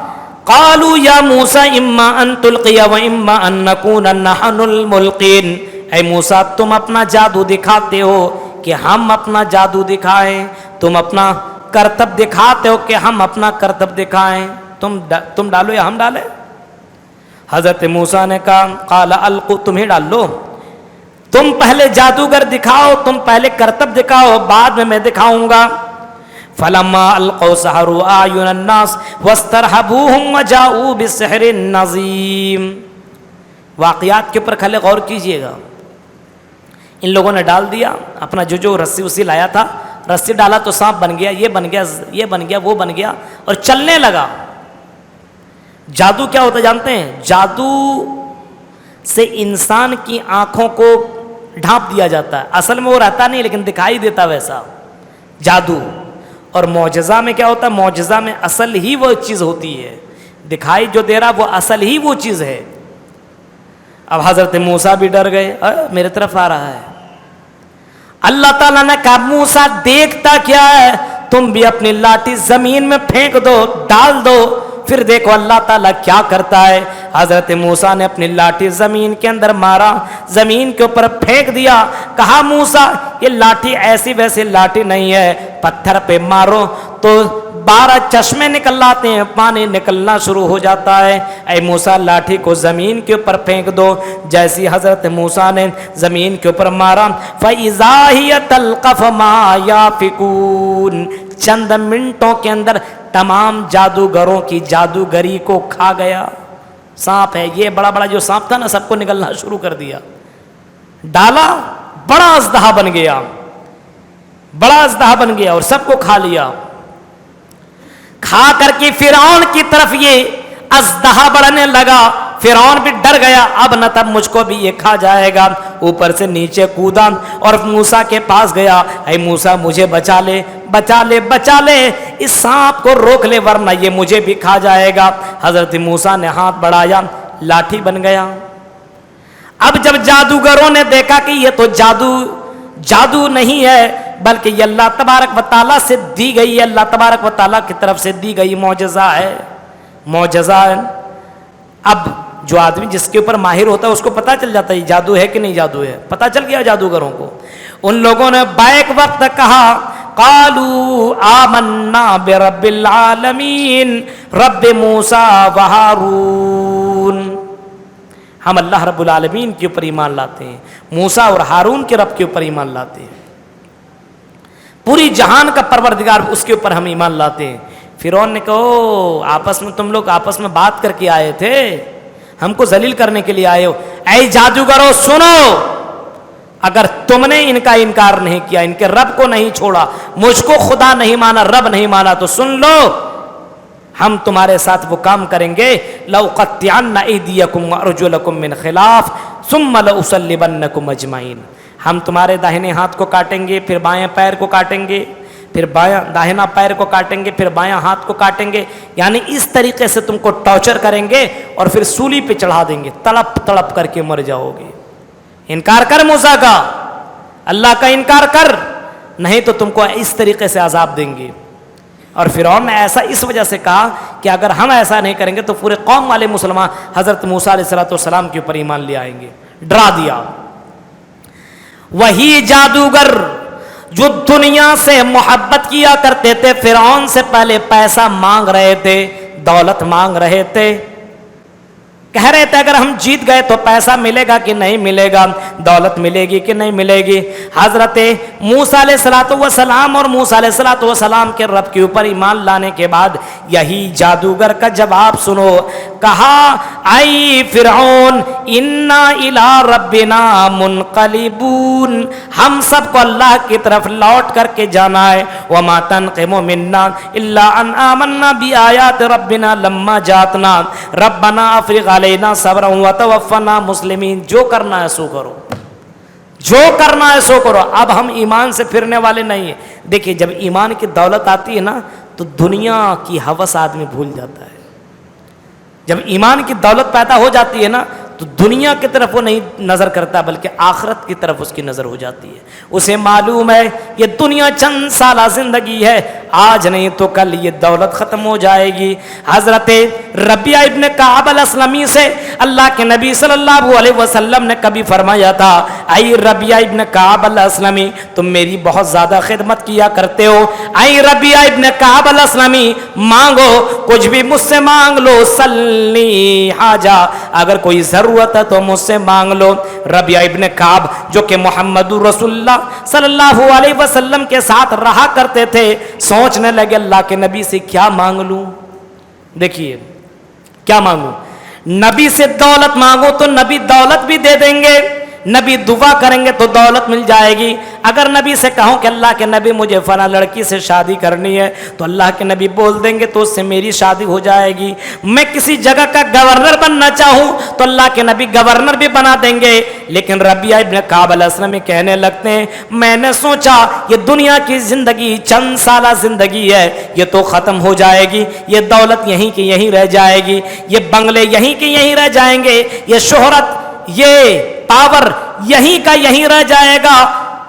قالوا یا موسیٰ اما ان تلقی و اما ان نکون نحن الملقین، اے موسیٰ تم اپنا جادو دکھاتے ہو کہ ہم اپنا جادو دکھائیں، تم اپنا کرتب دکھاتے ہو کہ ہم اپنا کرتب دکھائیں، تم ڈالو یا ہم ڈالیں؟ حضرت موسیٰ نے کہا، قال القوا، تمہیں ڈال لو، تم پہلے جادوگر دکھاؤ، تم پہلے کرتب دکھاؤ، بعد میں دکھاؤں گا۔ فلما القوا سحروا اعین الناس واسترهبوهم وجاءوا بسحر عظیم۔ واقعات کے اوپر کھلے غور کیجئے گا، ان لوگوں نے ڈال دیا اپنا جو رسی اسی لایا تھا، رسی ڈالا تو سانپ بن گیا، یہ بن گیا، یہ بن گیا، وہ بن گیا، اور چلنے لگا۔ جادو کیا ہوتا جانتے ہیں؟ جادو سے انسان کی آنکھوں کو ڈھانپ دیا جاتا ہے، اصل میں وہ رہتا نہیں لیکن دکھائی دیتا ویسا جادو۔ اور معجزہ میں کیا ہوتا ہے؟ معجزہ میں اصل ہی وہ چیز ہوتی ہے، دکھائی جو دے رہا وہ اصل ہی وہ چیز ہے۔ اب حضرت موسیٰ بھی ڈر گئے، میرے طرف آ رہا ہے۔ اللہ تعالیٰ نے کہا، موسیٰ دیکھتا کیا ہے، تم بھی اپنی لاٹھی زمین میں پھینک دو، ڈال دو، پھر دیکھو اللہ تعالیٰ کیا کرتا ہے۔ حضرت موسیٰ نے اپنی لاٹھی زمین کے اندر مارا، زمین کے اوپر پھینک دیا، کہا موسیٰ یہ لاٹھی ایسی ویسی لاٹھی نہیں ہے، پتھر پہ مارو تو 12 چشمے نکل آتے ہیں, پانی نکلنا شروع ہو جاتا ہے. اے موسیٰ لاٹھی کو زمین کے اوپر پھینک دو. جیسی حضرت موسیٰ نے زمین کے اوپر مارا, فَإِذَا هِيَ تَلْقَفُ مَا يَأْفِكُونَ, چند منٹوں کے اندر تمام جادوگروں کی جادوگری کو کھا گیا. سانپ ہے یہ, بڑا بڑا جو سانپ تھا نا سب کو نکلنا شروع کر دیا, ڈالا, بڑا اژدہا بن گیا, بڑا اژدہا بن گیا اور سب کو کھا لیا. کھا کر کے فرعون کی طرف یہ اژدہا بڑھنے لگا. فرعون بھی ڈر گیا, اب نہ تب مجھ کو بھی یہ کھا جائے گا. اوپر سے نیچے کودا اور موسیٰ کے پاس گیا, اے موسیٰ مجھے بچا لے, بچا لے, بچا لے, اس سانپ کو روک لے ورنہ یہ مجھے بھی کھا جائے گا. حضرت موسیٰ نے ہاتھ بڑھایا, لاٹھی بن گیا. اب جب جادوگروں نے دیکھا کہ یہ تو جادو نہیں ہے بلکہ یہ اللہ تبارک و تعالیٰ سے دی گئی ہے, اللہ تبارک و تعالیٰ کی طرف سے دی گئی معجزہ ہے, معجزہ ہے. اب جو آدمی جس کے اوپر ماہر ہوتا ہے اس کو پتہ چل جاتا ہے یہ جادو ہے کہ نہیں جادو ہے, پتہ چل گیا جادوگروں کو. ان لوگوں نے بیک وقت کہا, قالوا آمنا برب العالمین رب موسیٰ و ہارون, ہم اللہ رب العالمین کے اوپر ایمان لاتے ہیں, موسیٰ اور ہارون کے رب کے اوپر ایمان لاتے ہیں, پوری جہان کا پروردگار اس کے اوپر ہم ایمان لاتے ہیں. فرعون نے کہا آپس میں تم لوگ آپس میں بات کر کے آئے تھے, ہم کو ذلیل کرنے کے لیے آئے ہو. اے جادوگرو سنو, اگر تم نے ان کا انکار نہیں کیا, ان کے رب کو نہیں چھوڑا, مجھ کو خدا نہیں مانا, رب نہیں مانا, تو سن لو ہم تمہارے ساتھ وہ کام کریں گے. لَأُقَطِّعَنَّ أَيْدِيَكُمْ وَأَرْجُلَكُمْ مِنْ خِلَافٍ ثُمَّ لَأُصَلِّبَنَّكُمْ أَجْمَعِينَ, ہم تمہارے داہنے ہاتھ کو کاٹیں گے, پھر بائیں پیر کو کاٹیں گے, پھر داہنا پیر کو کاٹیں گے, پھر بایاں ہاتھ کو کاٹیں گے. یعنی اس طریقے سے تم کو ٹارچر کریں گے اور پھر سولی پہ چڑھا دیں گے, تڑپ تڑپ کر کے مر جاؤ گے. انکار کر موسیٰ کا, اللہ کا انکار کر, نہیں تو تم کو اس طریقے سے عذاب دیں گے. اور فرعون نے ایسا اس وجہ سے کہا کہ اگر ہم ایسا نہیں کریں گے تو پورے قوم والے مسلمان حضرت موسیٰ علیہ السلام کے اوپر ایمان لے آئیں گے. ڈرا دیا. وہی جادوگر جو دنیا سے محبت کیا کرتے تھے, فرعون سے پہلے پیسہ مانگ رہے تھے, دولت مانگ رہے تھے, کہہ رہے تھے اگر ہم جیت گئے تو پیسہ ملے گا کہ نہیں ملے گا, دولت ملے گی کہ نہیں ملے گی. حضرت موسیٰ علیہ السلام اور موسیٰ علیہ السلام کے رب کے اوپر ایمان لانے کے بعد یہی جادوگر کا جواب سنو. کہا اے فرعون انا الی ربنا منقلبون, ہم سب کو اللہ کی طرف لوٹ کر کے جانا ہے. وما تنقم منا الا ان آمنا بآیات ربنا لما جاتنا ربنا افرغ علینا صبرا وتوفنا مسلمین. جو کرنا ہے سو کرو, جو کرنا ہے سو کرو. اب ہم ایمان سے پھرنے والے نہیں ہیں. دیکھیے جب ایمان کی دولت آتی ہے نا تو دنیا کی ہوس آدمی بھول جاتا ہے. جب ایمان کی دولت پیدا ہو جاتی ہے نا تو دنیا کی طرف وہ نہیں نظر کرتا بلکہ آخرت کی طرف اس کی نظر ہو جاتی ہے. اسے معلوم ہے یہ دنیا چند سالہ زندگی ہے, آج نہیں تو کل یہ دولت ختم ہو جائے گی. حضرت ربیعہ ابن کعب الاسلمی سے اللہ کے نبی صلی اللہ علیہ وسلم نے کبھی فرمایا تھا, اے ربیعہ ابن کعب الاسلمی تم میری بہت زیادہ خدمت کیا کرتے ہو, اے ربیعہ ابن کعب الاسلمی مانگو کچھ بھی مجھ سے مانگ لو, سلنی حاجہ, اگر کوئی ضرورت ہے تو مجھ سے مانگ لو. ربیعہ ابن کعب جو کہ محمد رسول اللہ صلی اللہ علیہ وسلم کے ساتھ رہا کرتے تھے, سوچنے لگے اللہ کے نبی سے کیا مانگ لوں. دیکھیے کیا مانگوں, نبی سے دولت مانگو تو نبی دولت بھی دے دیں گے, نبی دعا کریں گے تو دولت مل جائے گی. اگر نبی سے کہوں کہ اللہ کے نبی مجھے فلاں لڑکی سے شادی کرنی ہے تو اللہ کے نبی بول دیں گے تو اس سے میری شادی ہو جائے گی. میں کسی جگہ کا گورنر بننا چاہوں تو اللہ کے نبی گورنر بھی بنا دیں گے. لیکن ربیعہ ابن کعب الاسلمی کہنے لگتے ہیں میں نے سوچا یہ دنیا کی زندگی چند سالہ زندگی ہے, یہ تو ختم ہو جائے گی, یہ دولت یہیں کی یہیں رہ جائے گی, یہ بنگلے یہیں کے یہیں رہ جائیں گے, یہ شہرت یہ پاور یہیں کا یہیں رہ جائے گا,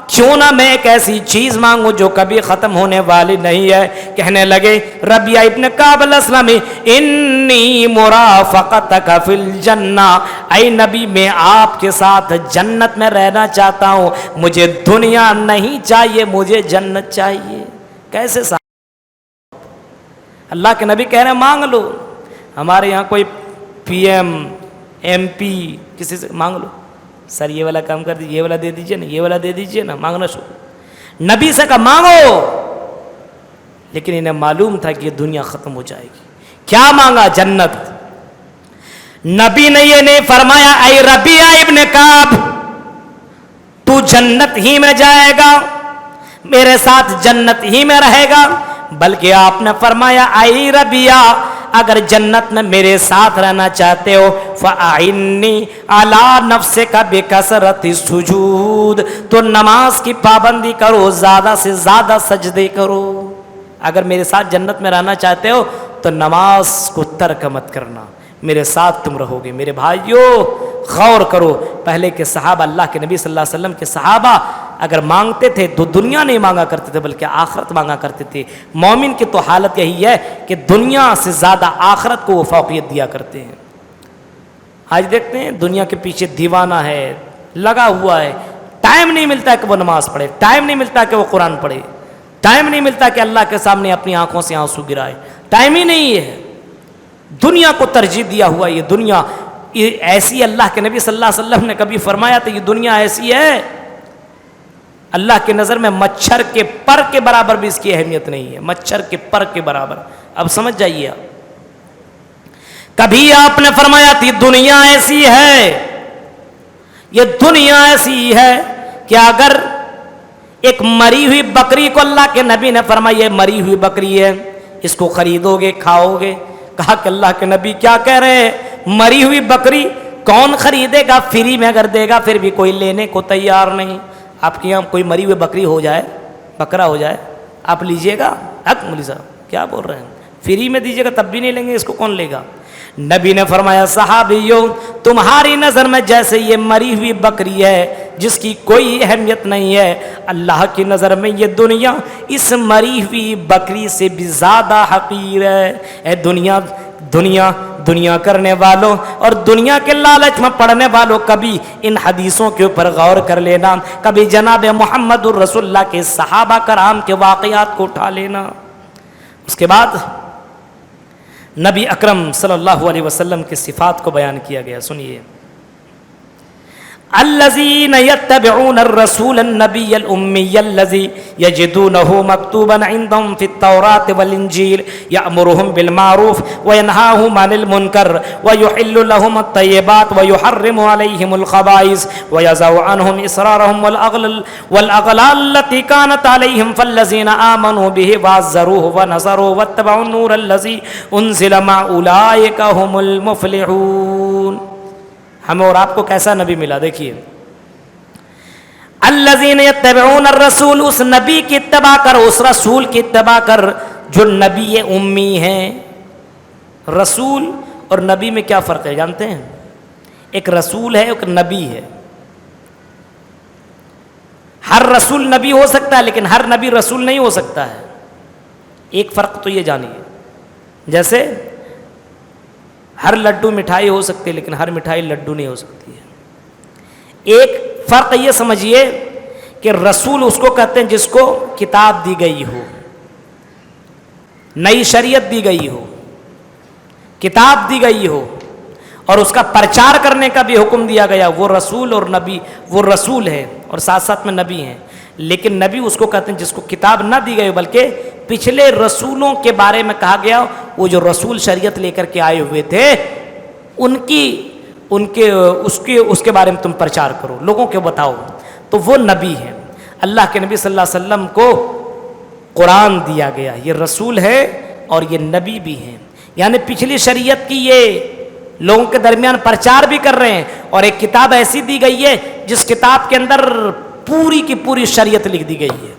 کیوں نہ میں ایک ایسی چیز مانگوں جو کبھی ختم ہونے والی نہیں ہے. کہنے لگے ربیعہ ابن کعب الاسلمی انی مرافقتک فی الجنہ, اے نبی میں آپ کے ساتھ جنت میں رہنا چاہتا ہوں, مجھے دنیا نہیں چاہیے, مجھے جنت چاہیے. کیسے اللہ کے نبی کہہ رہے ہیں مانگ لو. ہمارے یہاں کوئی پی ایم ایم پی کسی سے مانگ لو, سر یہ والا کام کر دیجیے, یہ والا دے دیجیے نا, یہ والا دے دیجیے نا, مانگنا شروع. نبی سے کہا مانگو, لیکن انہیں معلوم تھا کہ یہ دنیا ختم ہو جائے گی. کیا مانگا؟ جنت. نبی نے یہ نہیں فرمایا اے ربیعہ ابن کعب تو جنت ہی میں جائے گا, میرے ساتھ جنت ہی میں رہے گا, بلکہ آپ نے فرمایا اے ربیعہ اگر جنت میں میرے ساتھ رہنا چاہتے ہو فَأَعِنِّي عَلَىٰ نَفْسِكَ بِكَثْرَةِ السُّجُودِ, تو نماز کی پابندی کرو, زیادہ سے زیادہ سجدے کرو. اگر میرے ساتھ جنت میں رہنا چاہتے ہو تو نماز کو ترک مت کرنا, میرے ساتھ تم رہو گے. میرے بھائیو غور کرو, پہلے کے صحابہ, اللہ کے نبی صلی اللہ علیہ وسلم کے صحابہ اگر مانگتے تھے تو دنیا نہیں مانگا کرتے تھے بلکہ آخرت مانگا کرتے تھے. مومن کی تو حالت یہی ہے کہ دنیا سے زیادہ آخرت کو وہ فوقیت دیا کرتے ہیں. آج دیکھتے ہیں دنیا کے پیچھے دیوانہ ہے, لگا ہوا ہے, ٹائم نہیں ملتا کہ وہ نماز پڑھے, ٹائم نہیں ملتا کہ وہ قرآن پڑھے, ٹائم نہیں ملتا کہ اللہ کے سامنے اپنی آنکھوں سے آنسو گرائے, ٹائم ہی نہیں ہے. دنیا کو ترجیح دیا ہوا. یہ دنیا ایسی, اللہ کے نبی صلی اللہ علیہ وسلم نے کبھی فرمایا تھا یہ دنیا ایسی ہے اللہ کی نظر میں مچھر کے پر کے برابر بھی اس کی اہمیت نہیں ہے, مچھر کے پر کے برابر. اب سمجھ جائیے آپ. کبھی آپ نے فرمایا تھی دنیا ایسی ہے, یہ دنیا ایسی ہے کہ اگر ایک مری ہوئی بکری کو اللہ کے نبی نے فرمایا یہ مری ہوئی بکری ہے, اس کو خریدو گے کھاؤ گے؟ کہا کہ اللہ کے نبی کیا کہہ رہے ہیں, مری ہوئی بکری کون خریدے گا؟ فری میں اگر دے گا پھر بھی کوئی لینے کو تیار نہیں. آپ کے یہاں کوئی مری ہوئی بکری ہو جائے, بکرا ہو جائے, آپ لیجئے گا؟ حق مولوی صاحب کیا بول رہے ہیں, فری میں دیجئے گا تب بھی نہیں لیں گے, اس کو کون لے گا؟ نبی نے فرمایا صحابیوں تمہاری نظر میں جیسے یہ مری ہوئی بکری ہے جس کی کوئی اہمیت نہیں ہے, اللہ کی نظر میں یہ دنیا اس مری ہوئی بکری سے بھی زیادہ حقیر ہے. اے دنیا دنیا دنیا کرنے والوں اور دنیا کے لالچ میں پڑنے والوں, کبھی ان حدیثوں کے اوپر غور کر لینا, کبھی جناب محمد الرسول اللہ کے صحابہ کرام کے واقعات کو اٹھا لینا. اس کے بعد نبی اکرم صلی اللہ علیہ وسلم کی صفات کو بیان کیا گیا. سنیے, الذين يتبعون الرسول النبي الأمي الذي يجدونه مكتوبا عندهم في التوراة والإنجيل يأمرهم بالمعروف وينهاهم عن المنكر ويحل لهم الطيبات ويحرم عليهم الخبائث ويضع عنهم إصرارهم والأغلال التي كانت عليهم فالذين آمنوا به وعزروه ونصروه واتبعوا النور الذي أنزل مع أولئك هم المفلحون. ہمیں اور آپ کو کیسا نبی ملا؟ دیکھیے, الذین یتبعون الرسول, اس نبی کی اتباع کر, اس رسول کی اتباع کر جو نبی امی ہیں. رسول اور نبی میں کیا فرق ہے جانتے ہیں؟ ایک رسول ہے ایک نبی ہے. ہر رسول نبی ہو سکتا ہے لیکن ہر نبی رسول نہیں ہو سکتا ہے. ایک فرق تو یہ جانیے, جیسے ہر لڈو مٹھائی ہو سکتی ہے لیکن ہر مٹھائی لڈو نہیں ہو سکتی ہے. ایک فرق یہ سمجھیے کہ رسول اس کو کہتے ہیں جس کو کتاب دی گئی ہو, نئی شریعت دی گئی ہو, کتاب دی گئی ہو اور اس کا پرچار کرنے کا بھی حکم دیا گیا, وہ رسول اور نبی, وہ رسول ہے اور ساتھ ساتھ میں نبی ہیں. لیکن نبی اس کو کہتے ہیں جس کو کتاب نہ دی گئی بلکہ پچھلے رسولوں کے بارے میں کہا گیا, وہ جو رسول شریعت لے کر کے آئے ہوئے تھے اس کے بارے میں تم پرچار کرو, لوگوں کو بتاؤ, تو وہ نبی ہیں. اللہ کے نبی صلی اللہ علیہ وسلم کو قرآن دیا گیا, یہ رسول ہے اور یہ نبی بھی ہیں. یعنی پچھلی شریعت کی یہ لوگوں کے درمیان پرچار بھی کر رہے ہیں, اور ایک کتاب ایسی دی گئی ہے جس کتاب کے اندر پوری کی پوری شریعت لکھ دی گئی ہے.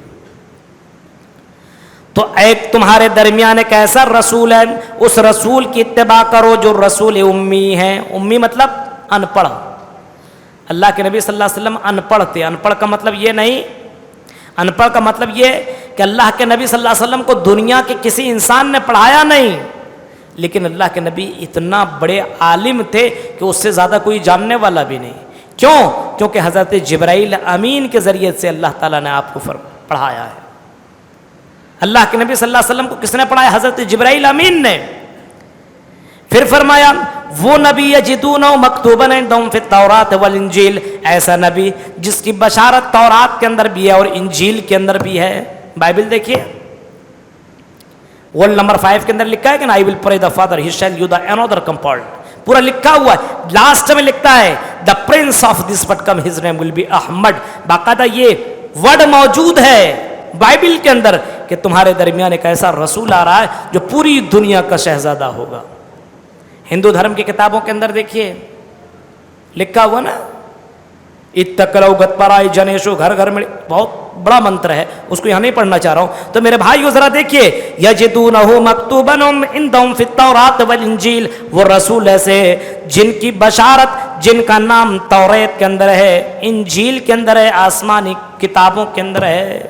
تو ایک تمہارے درمیان ایک ایسا رسول ہے, اس رسول کی اتباع کرو جو رسول امی ہیں. امی مطلب ان پڑھ. اللہ کے نبی صلی اللہ علیہ وسلم ان پڑھ تھے. ان پڑھ کا مطلب یہ نہیں, ان پڑھ کا مطلب یہ کہ اللہ کے نبی صلی اللہ علیہ وسلم کو دنیا کے کسی انسان نے پڑھایا نہیں, لیکن اللہ کے نبی اتنا بڑے عالم تھے کہ اس سے زیادہ کوئی جاننے والا بھی نہیں. کیوں؟ کیونکہ حضرت جبرائیل امین کے ذریعے سے اللہ تعالیٰ نے آپ کو پڑھایا ہے. اللہ کے نبی صلی اللہ علیہ وسلم کو کس نے پڑھایا؟ حضرت جبرائیل امین نے. پھر فرمایا وہ نبی یجدونہ مکتوبا عندہم فی التوراۃ والانجیل، ایسا نبی جس کی بشارت تورات کے اندر بھی ہے اور انجیل کے اندر بھی ہے. بائبل دیکھیے ورڈ نمبر 5 کے اندر لکھا ہے کہ I will pray the Father, he shall you the another comfort. پورا لکھا ہوا ہے. لاسٹ میں لکھتا ہے the prince of this what come his name will be Ahmad. باقاعدہ یہ ورڈ موجود ہے بائبل کے اندر کہ تمہارے درمیان ایک ایسا رسول آ رہا ہے جو پوری دنیا کا شہزادہ ہوگا. ہندو دھرم کی کتابوں کے اندر دیکھیے لکھا ہوا نا اتقلو گتپرائی جنیشو، گھر گھر میں بہت بڑا منتر ہے، اس کو یہاں نہیں پڑھنا چاہ رہا ہوں. تو میرے بھائیو ذرا دیکھیے یجدونہ مکتوبا عندہم فی التوراۃ والانجیل، وہ رسول ایسے جن کی بشارت، جن کا نام توریت کے اندر ہے، انجیل کے اندر ہے، آسمانی کتابوں کے اندر ہے.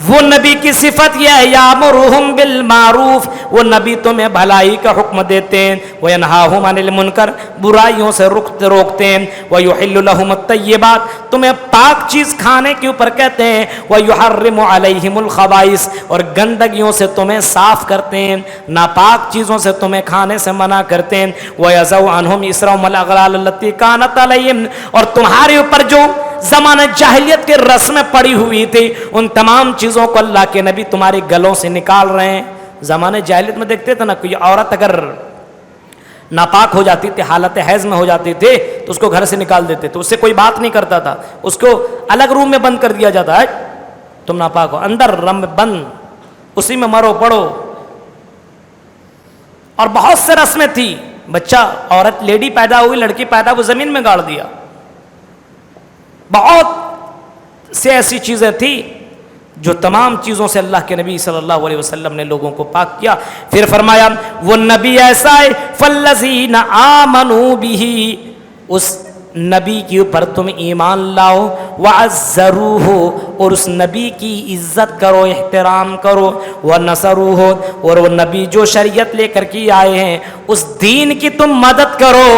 وہ نبی کی صفت یہ ہے یامرہم بالمعروف، وہ نبی تمہیں بھلائی کا حکم دیتے ہیں، وینہاہم عن المنکر، برائیوں سے روکتے ہیں، ویحل لہم الطیبات، تمہیں پاک چیز کھانے کے اوپر کہتے ہیں، ویحرم علیہم الخبائث، اور گندگیوں سے تمہیں صاف کرتے ہیں، ناپاک چیزوں سے تمہیں کھانے سے منع کرتے ہیں، ویضع عنہم اسرہم والاغلال التی کانت علیہم، اور تمہارے اوپر جو زمانہ جاہلیت کے رسمیں پڑی ہوئی تھی ان تمام چیزوں کو اللہ کے نبی تمہارے گلوں سے نکال رہے ہیں. زمانہ جاہلیت میں دیکھتے تھے نا کوئی عورت اگر ناپاک ہو جاتی تھی، حالت حیض میں ہو جاتی تھی تو اس کو گھر سے نکال دیتے تھے، اس سے کوئی بات نہیں کرتا تھا، اس کو الگ روم میں بند کر دیا جاتا ہے، تم ناپاک ہو، اندر رم میں بند، اسی میں مرو پڑو. اور بہت سے رسمیں تھی، بچہ عورت لیڈی پیدا ہوئی، لڑکی پیدا ہوئی، زمین میں گاڑ دیا. بہت سے ایسی چیزیں تھیں جو تمام چیزوں سے اللہ کے نبی صلی اللہ علیہ وسلم نے لوگوں کو پاک کیا. پھر فرمایا وہ نبی ایسا ہے فالذین آمنوا بہ، اس نبی کے اوپر تم ایمان لاؤ، وعزروہ، اور اس نبی کی عزت کرو، احترام کرو، ونصروہ، اور وہ نبی جو شریعت لے کر کے آئے ہیں اس دین کی تم مدد کرو،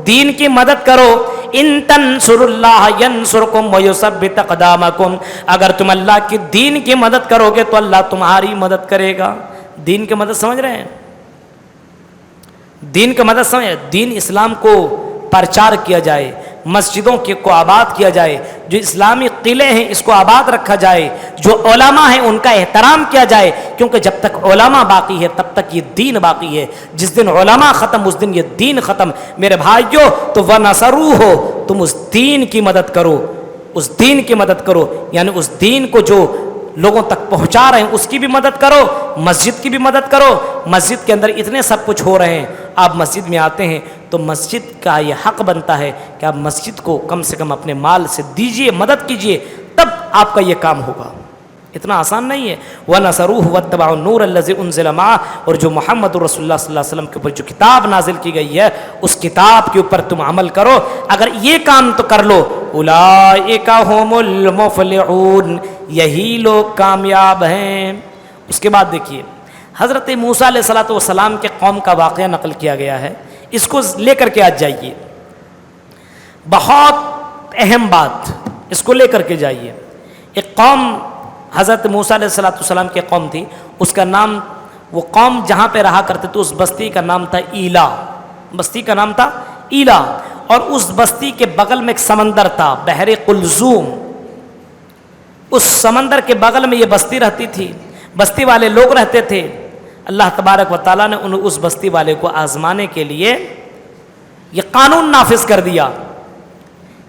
دین کی مدد کرو. ان تنصروا اللہ ینصرکم ویثبت اقدامکم، اگر تم اللہ کی دین کی مدد کرو گے تو اللہ تمہاری مدد کرے گا. دین کی مدد سمجھ رہے ہیں؟ دین کی مدد سمجھ، دین اسلام کو پرچار کیا جائے، مسجدوں کو آباد کیا جائے، جو اسلامی قلعے ہیں اس کو آباد رکھا جائے، جو علماء ہیں ان کا احترام کیا جائے، کیونکہ جب تک علماء باقی ہے تب تک یہ دین باقی ہے. جس دن علماء ختم اس دن یہ دین ختم. میرے بھائیو تو وَنَصَرُوهُ، تم اس دین کی مدد کرو، اس دین کی مدد کرو، یعنی اس دین کو جو لوگوں تک پہنچا رہے ہیں اس کی بھی مدد کرو، مسجد کی بھی مدد کرو. مسجد کے اندر اتنے سب کچھ ہو رہے ہیں، آپ مسجد میں آتے ہیں تو مسجد کا یہ حق بنتا ہے کہ آپ مسجد کو کم سے کم اپنے مال سے دیجئے، مدد کیجئے، تب آپ کا یہ کام ہوگا. اتنا آسان نہیں ہے. وَنَصَرُوهُ وَاتَّبَعُوا النُّورَ الَّذِي أُنزِلَ مَعَهُ، اور جو محمد رسول اللہ صلی اللہ علیہ وسلم کے اوپر جو کتاب نازل کی گئی ہے اس کتاب کے اوپر تم عمل کرو. اگر یہ کام تو کر لو، اولئک هم المفلحون، یہی لوگ کامیاب ہیں. اس کے بعد دیکھیے حضرت موسیٰ علیہ السلام کے قوم کا واقعہ نقل کیا گیا ہے، اس کو لے کر کے آج جائیے. بہت اہم بات، اس کو لے کر کے جائیے. ایک قوم حضرت موسیٰ علیہ السلام کی قوم تھی، اس کا نام، وہ قوم جہاں پہ رہا کرتے تھے اس بستی کا نام تھا ایلا. بستی کا نام تھا ایلا، اور اس بستی کے بغل میں ایک سمندر تھا، بحر قلزوم. اس سمندر کے بغل میں یہ بستی رہتی تھی، بستی والے لوگ رہتے تھے. اللہ تبارک و تعالیٰ نے اس بستی والے کو آزمانے کے لیے یہ قانون نافذ کر دیا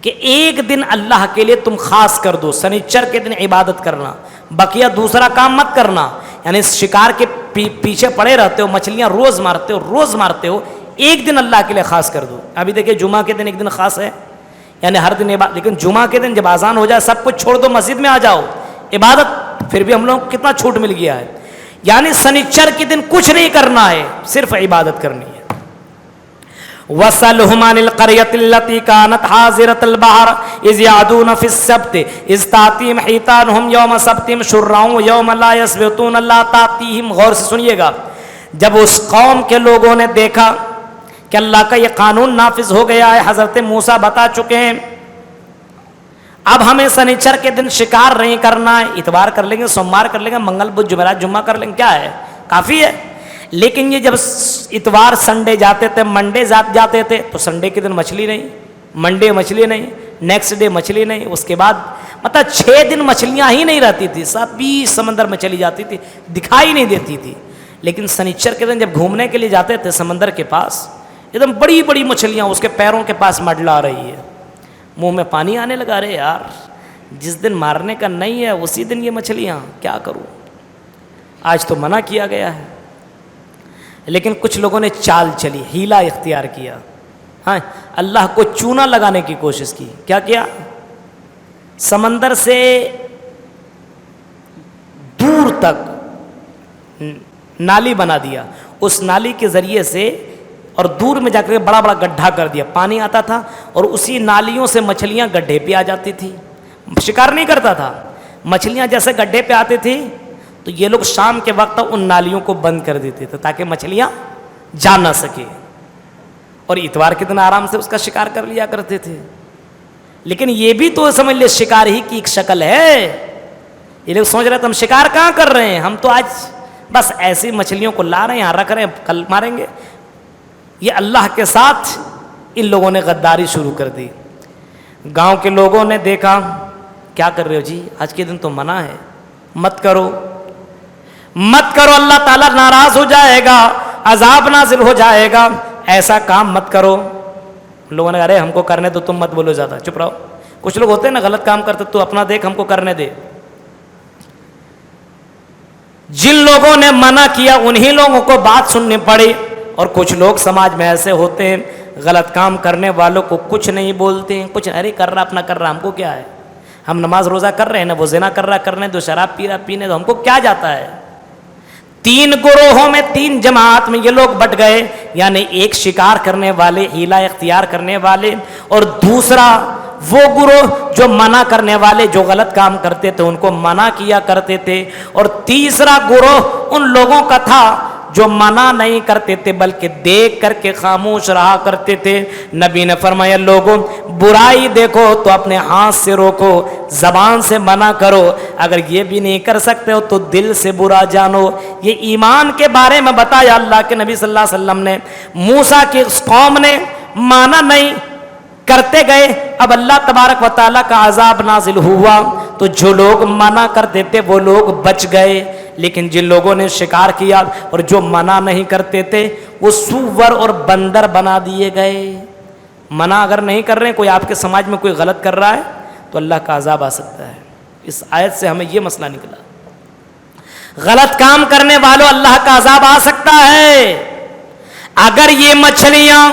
کہ ایک دن اللہ کے لیے تم خاص کر دو، سنیچر کے دن عبادت کرنا، بقیہ دوسرا کام مت کرنا. یعنی شکار کے پیچھے پڑے رہتے ہو، مچھلیاں روز مارتے ہو، ایک دن اللہ کے لیے خاص کر دو. ابھی دیکھیں جمعہ کے دن ایک دن خاص ہے، یعنی ہر دن عبادت، لیکن جمعہ کے دن جب اذان ہو جائے سب کچھ چھوڑ دو، مسجد میں آ جاؤ عبادت. پھر بھی ہم لوگ کو کتنا چھوٹ مل گیا ہے. یعنی سنیچر کے دن کچھ نہیں کرنا ہے، صرف عبادت کرنی ہے. وَسَلْهُمْ عَنِ الْقَرْيَةِ الَّتِي كَانَتْ حَاضِرَةَ الْبَحْرِ إِذْ يَعْدُونَ فِي السَّبْتِ إِذْ تَأْتِيهِمْ حِيتَانُهُمْ يَوْمَ سَبْتِهِمْ شُرًّا وَيَوْمَ لَا يَسْبِتُونَ لَا تَأْتِيهِمْ. غور سے سنیے گا. جب اس قوم کے لوگوں نے دیکھا کہ اللہ کا یہ قانون نافذ ہو گیا ہے، حضرت موسیٰ بتا چکے ہیں، اب ہمیں سنیچر کے دن شکار نہیں کرنا ہے، اتوار کر لیں گے، سوموار کر لیں گے، منگل بدھ جمعرات جمعہ کر لیں گے، کیا ہے، کافی ہے۔ لیکن یہ جب اتوار سنڈے جاتے تھے، منڈے جاتے تھے، تو سنڈے کے دن مچھلی نہیں، منڈے مچھلی نہیں، نیکسٹ ڈے مچھلی نہیں، اس کے بعد مطلب 6 دن مچھلیاں ہی نہیں رہتی تھی، سبھی سمندر میں چلی جاتی تھی، دکھائی نہیں دیتی تھی۔ لیکن سنیچر کے دن جب گھومنے کے لیے جاتے تھے سمندر کے پاس، ایک دم بڑی بڑی مچھلیاں اس کے پیروں کے پاس مڈلا رہی ہے، منہ میں پانی آنے لگا، رہے یار جس دن مارنے کا نہیں ہے اسی دن یہ مچھلیاں، کیا کروں۔ آج تو منع کیا گیا ہے، لیکن کچھ لوگوں نے چال چلی، ہیلا اختیار کیا، ہاں اللہ کو چونا لگانے کی کوشش کی۔ کیا کیا؟ سمندر سے دور تک نالی بنا دیا، اس نالی کے ذریعے سے، اور دور میں جا کر بڑا بڑا گڈھا کر دیا، پانی آتا تھا اور اسی نالیوں سے مچھلیاں گڈھے پہ آ جاتی تھی۔ شکار نہیں کرتا تھا، مچھلیاں جیسے گڈھے پہ آتی تھی تو یہ لوگ شام کے وقت ان نالیوں کو بند کر دیتے تھے تاکہ مچھلیاں جا نہ سکے، اور اتوار کے دن آرام سے اس کا شکار کر لیا کرتے تھے۔ لیکن یہ بھی تو سمجھ لے شکار ہی کی ایک شکل ہے۔ یہ لوگ سوچ رہے تھے ہم شکار کہاں کر رہے ہیں، ہم تو آج بس ایسی مچھلیوں کو لا رہے ہیں، یہاں رکھ رہے ہیں، کل ماریں گے۔ یہ اللہ کے ساتھ ان لوگوں نے غداری شروع کر دی۔ گاؤں کے لوگوں نے دیکھا، کیا کر رہے ہو جی، آج کے دن تو منع ہے، مت کرو مت کرو، اللہ تعالیٰ ناراض ہو جائے گا، عذاب نازل ہو جائے گا، ایسا کام مت کرو۔ لوگوں نے کہا ارے ہم کو کرنے دو، تم مت بولو زیادہ، چپ رہو۔ کچھ لوگ ہوتے ہیں نا غلط کام کرتے، تو اپنا دیکھ، ہم کو کرنے دے۔ جن لوگوں نے منع کیا انہی لوگوں کو بات سننی پڑی، اور کچھ لوگ سماج میں ایسے ہوتے ہیں غلط کام کرنے والوں کو کچھ نہیں بولتے ہیں، کچھ ارے کر رہا اپنا کر رہا، ہم کو کیا ہے، ہم نماز روزہ کر رہے ہیں نا، وہ زنا کر رہا کرنے دو، شراب پی رہا پینے دو، ہم کو کیا جاتا ہے۔ 3 گروہوں میں، 3 جماعت میں یہ لوگ بٹ گئے، یعنی ایک شکار کرنے والے، ہیلا اختیار کرنے والے، اور دوسرا وہ گروہ جو منع کرنے والے، جو غلط کام کرتے تھے ان کو منع کیا کرتے تھے، اور تیسرا گروہ ان لوگوں کا تھا جو منع نہیں کرتے تھے بلکہ دیکھ کر کے خاموش رہا کرتے تھے۔ نبی نے فرمایا لوگوں برائی دیکھو تو اپنے ہاتھ سے روکو، زبان سے منع کرو، اگر یہ بھی نہیں کر سکتے ہو تو دل سے برا جانو۔ یہ ایمان کے بارے میں بتایا اللہ کے نبی صلی اللہ علیہ وسلم نے۔ موسیٰ کی قوم نے مانا نہیں، کرتے گئے، اب اللہ تبارک و تعالیٰ کا عذاب نازل ہوا تو جو لوگ منع کرتے تھے وہ لوگ بچ گئے، لیکن جن لوگوں نے شکار کیا اور جو منع نہیں کرتے تھے وہ سور اور بندر بنا دیے گئے۔ منع اگر نہیں کر رہے ہیں، کوئی آپ کے سماج میں کوئی غلط کر رہا ہے تو اللہ کا عذاب آ سکتا ہے۔ اس آیت سے ہمیں یہ مسئلہ نکلا، غلط کام کرنے والوں اللہ کا عذاب آ سکتا ہے۔ اگر یہ مچھلیاں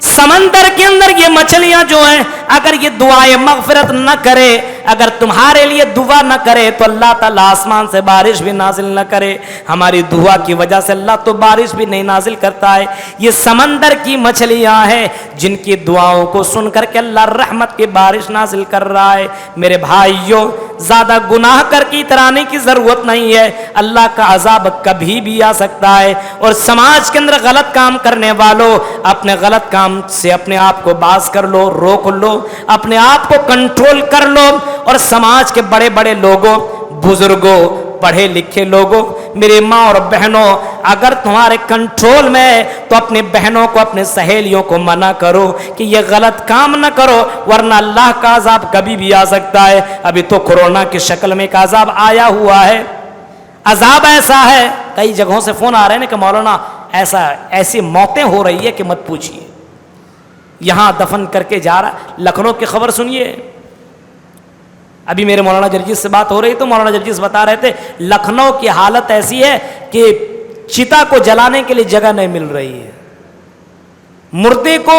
سمندر کے اندر، یہ مچھلیاں جو ہیں، اگر یہ دعائے مغفرت نہ کرے، اگر تمہارے لیے دعا نہ کرے تو اللہ تعالیٰ آسمان سے بارش بھی نازل نہ کرے۔ ہماری دعا کی وجہ سے اللہ تو بارش بھی نہیں نازل کرتا ہے۔ یہ سمندر کی مچھلیاں ہیں جن کی دعاؤں کو سن کر کے اللہ رحمت کی بارش نازل کر رہا ہے۔ میرے بھائیوں، زیادہ گناہ کر کے اترانے کی ضرورت نہیں ہے، اللہ کا عذاب کبھی بھی آ سکتا ہے۔ اور سماج کے اندر غلط کام کرنے والوں، اپنے غلط کام سے اپنے آپ کو باز کر لو، روک لو، اپنے آپ کو کنٹرول کر لو۔ اور سماج کے بڑے بڑے لوگوں، بزرگوں، پڑھے لکھے لوگوں، میری ماں اور بہنوں، اگر تمہارے کنٹرول میں ہے تو اپنی بہنوں کو، اپنے سہیلیوں کو منع کرو کہ یہ غلط کام نہ کرو، ورنہ اللہ کا عذاب کبھی بھی آ سکتا ہے۔ ابھی تو کورونا کی شکل میں ایک عذاب آیا ہوا ہے۔ عذاب ایسا ہے، کئی جگہوں سے فون آ رہے ہیں کہ مولانا ایسی موتیں ہو رہی ہے کہ مت پوچھیے، یہاں دفن کر کے جا رہا۔ لکھنؤ کی خبر سنیے، ابھی میرے مولانا جرجیت سے بات ہو رہی تو مولانا جرجیت بتا رہے تھے لکھنؤ کی حالت ایسی ہے کہ چتا کو جلانے کے لیے جگہ نہیں مل رہی ہے، مردے کو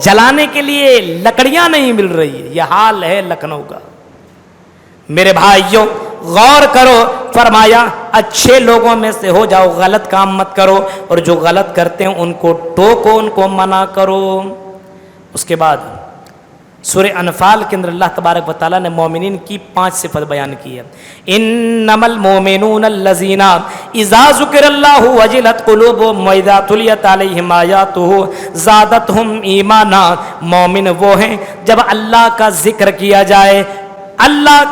جلانے کے لیے لکڑیاں نہیں مل رہی ہے، یہ حال ہے لکھنؤ کا۔ میرے بھائیوں غور کرو، فرمایا اچھے لوگوں میں سے ہو جاؤ، غلط کام مت کرو، اور جو غلط کرتے ہیں ان کو ٹوکو، ان کو منع کرو۔ اس کے بعد سورہ انفال کے اندر اللہ تبارک و تعالیٰ نے مومنین کی 5 صفت بیان کی ہے۔ انما المؤمنون الذین اذا ذکر اللہ وجلت قلوبهم واذا تلیت علیہم آیاتہ زادتہم ایمانا۔ مومن وہ ہیں جب اللہ کا ذکر کیا جائے اللہ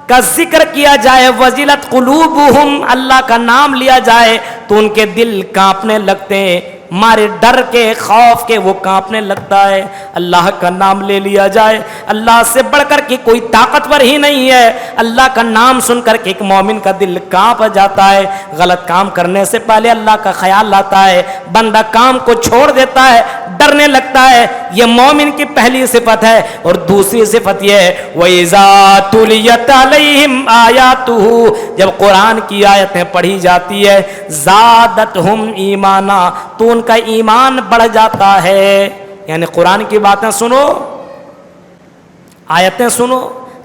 کا ذکر کیا جائے، وزلت قلوبہم، اللہ کا نام لیا جائے تو ان کے دل کانپنے لگتے ہیں، مارے ڈر کے، خوف کے وہ کانپنے لگتا ہے۔ اللہ کا نام لے لیا جائے، اللہ سے بڑھ کر کے کوئی طاقتور ہی نہیں ہے، اللہ کا نام سن کر کے ایک مومن کا دل کانپ جاتا ہے۔ غلط کام کرنے سے پہلے اللہ کا خیال آتا ہے، بندہ کام کو چھوڑ دیتا ہے، ڈرنے لگتا ہے۔ یہ مومن کی پہلی صفت ہے۔ اور دوسری صفت یہ ہے وَإِذَا تُلِيَتْ عَلَيْهِمْ آيَاتُهُ، جب قرآن کی آیتیں پڑھی جاتی ہے، زادتہم ایمانا، تو ان کا ایمان بڑھ جاتا ہے۔ یعنی قرآن کی باتیں سنو، آیتیں سنو،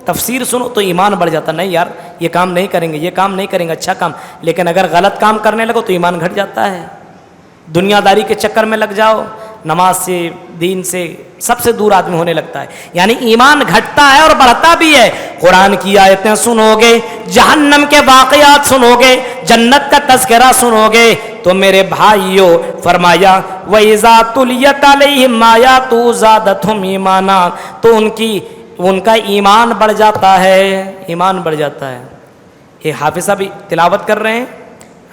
تفسیر سنو تو ایمان بڑھ جاتا۔ نہیں یار یہ کام نہیں کریں گے، یہ کام نہیں کریں گے، اچھا کام، لیکن اگر غلط کام کرنے لگو تو ایمان گھٹ جاتا ہے۔ دنیا داری کے چکر میں لگ جاؤ، نماز سے، دین سے، سب سے دور آدمی ہونے لگتا ہے، یعنی ایمان گھٹتا ہے اور بڑھتا بھی ہے۔ قرآن کی آیتیں سنو گے، جہنم کے واقعات سنو گے، جنت کا تذکرہ سنو گے تو میرے بھائیو فرمایا وَإِذَا تُلِيَتْ عَلَيْهِمْ آيَاتُهُ زَادَتْهُمْ ایمانا، تو ان کا ایمان بڑھ جاتا ہے، ایمان بڑھ جاتا ہے۔ یہ حافظ صاحب تلاوت کر رہے ہیں،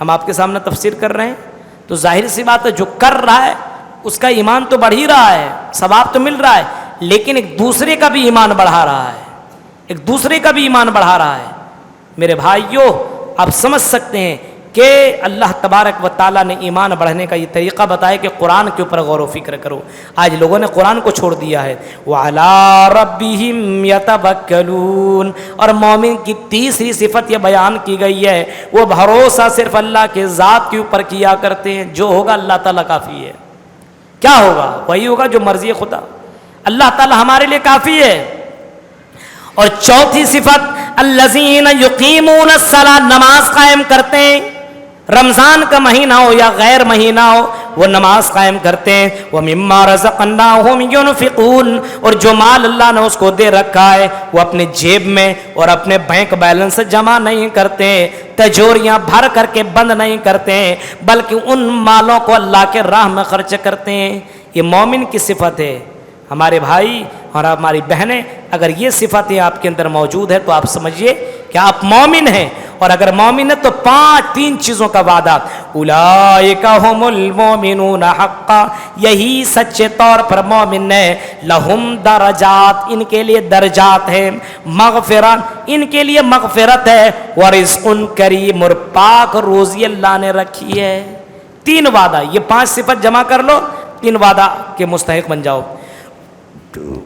ہم آپ کے سامنے تفسیر کر رہے ہیں، تو ظاہر سی بات ہے جو کر رہا ہے اس کا ایمان تو بڑھ ہی رہا ہے، ثواب تو مل رہا ہے، لیکن ایک دوسرے کا بھی ایمان بڑھا رہا ہے، ایک دوسرے کا بھی ایمان بڑھا رہا ہے۔ میرے بھائیو آپ سمجھ سکتے ہیں کہ اللہ تبارک و تعالیٰ نے ایمان بڑھنے کا یہ طریقہ بتایا کہ قرآن کے اوپر غور و فکر کرو۔ آج لوگوں نے قرآن کو چھوڑ دیا ہے۔ وَعَلَىٰ رَبِّهِمْ يَتَوَكَّلُونَ، اور مومن کی تیسری صفت یہ بیان کی گئی ہے، وہ بھروسہ صرف اللہ کے ذات کے اوپر کیا کرتے ہیں، جو ہوگا اللہ تعالیٰ کافی ہے۔ کیا ہوگا؟ وہی ہوگا جو مرضی خدا، اللہ تعالیٰ ہمارے لیے کافی ہے۔ اور چوتھی صفت الذین یقیمون الصلاۃ، نماز قائم کرتے ہیں، رمضان کا مہینہ ہو یا غیر مہینہ ہو وہ نماز قائم کرتے ہیں۔ وَمِمَّا رَزَقْنَاهُمْ يُنْفِقُونَ، اور جو مال اللہ نے اس کو دے رکھا ہے وہ اپنے جیب میں اور اپنے بینک بیلنس سے جمع نہیں کرتے، تجوریاں بھر کر کے بند نہیں کرتے، بلکہ ان مالوں کو اللہ کے راہ میں خرچ کرتے ہیں۔ یہ مومن کی صفت ہے۔ ہمارے بھائی اور ہماری بہنیں، اگر یہ صفتیں آپ کے اندر موجود ہے تو آپ سمجھیے کہ آپ مومن ہیں۔ اور اگر مومن ہے تو تین چیزوں کا وعدہ، اولئک ھم المؤمنون حقا، یہی سچے طور پر مومن ہے۔ لہم درجات، ان کے لیے درجات ہے، مغفرت، ان کے لیے مغفرت ہے، ورزق کریم، اور پاک روزی اللہ نے رکھی ہے۔ تین وعدہ، یہ 5 صفت جمع کر لو، 3 وعدہ کے مستحق بن جاؤ۔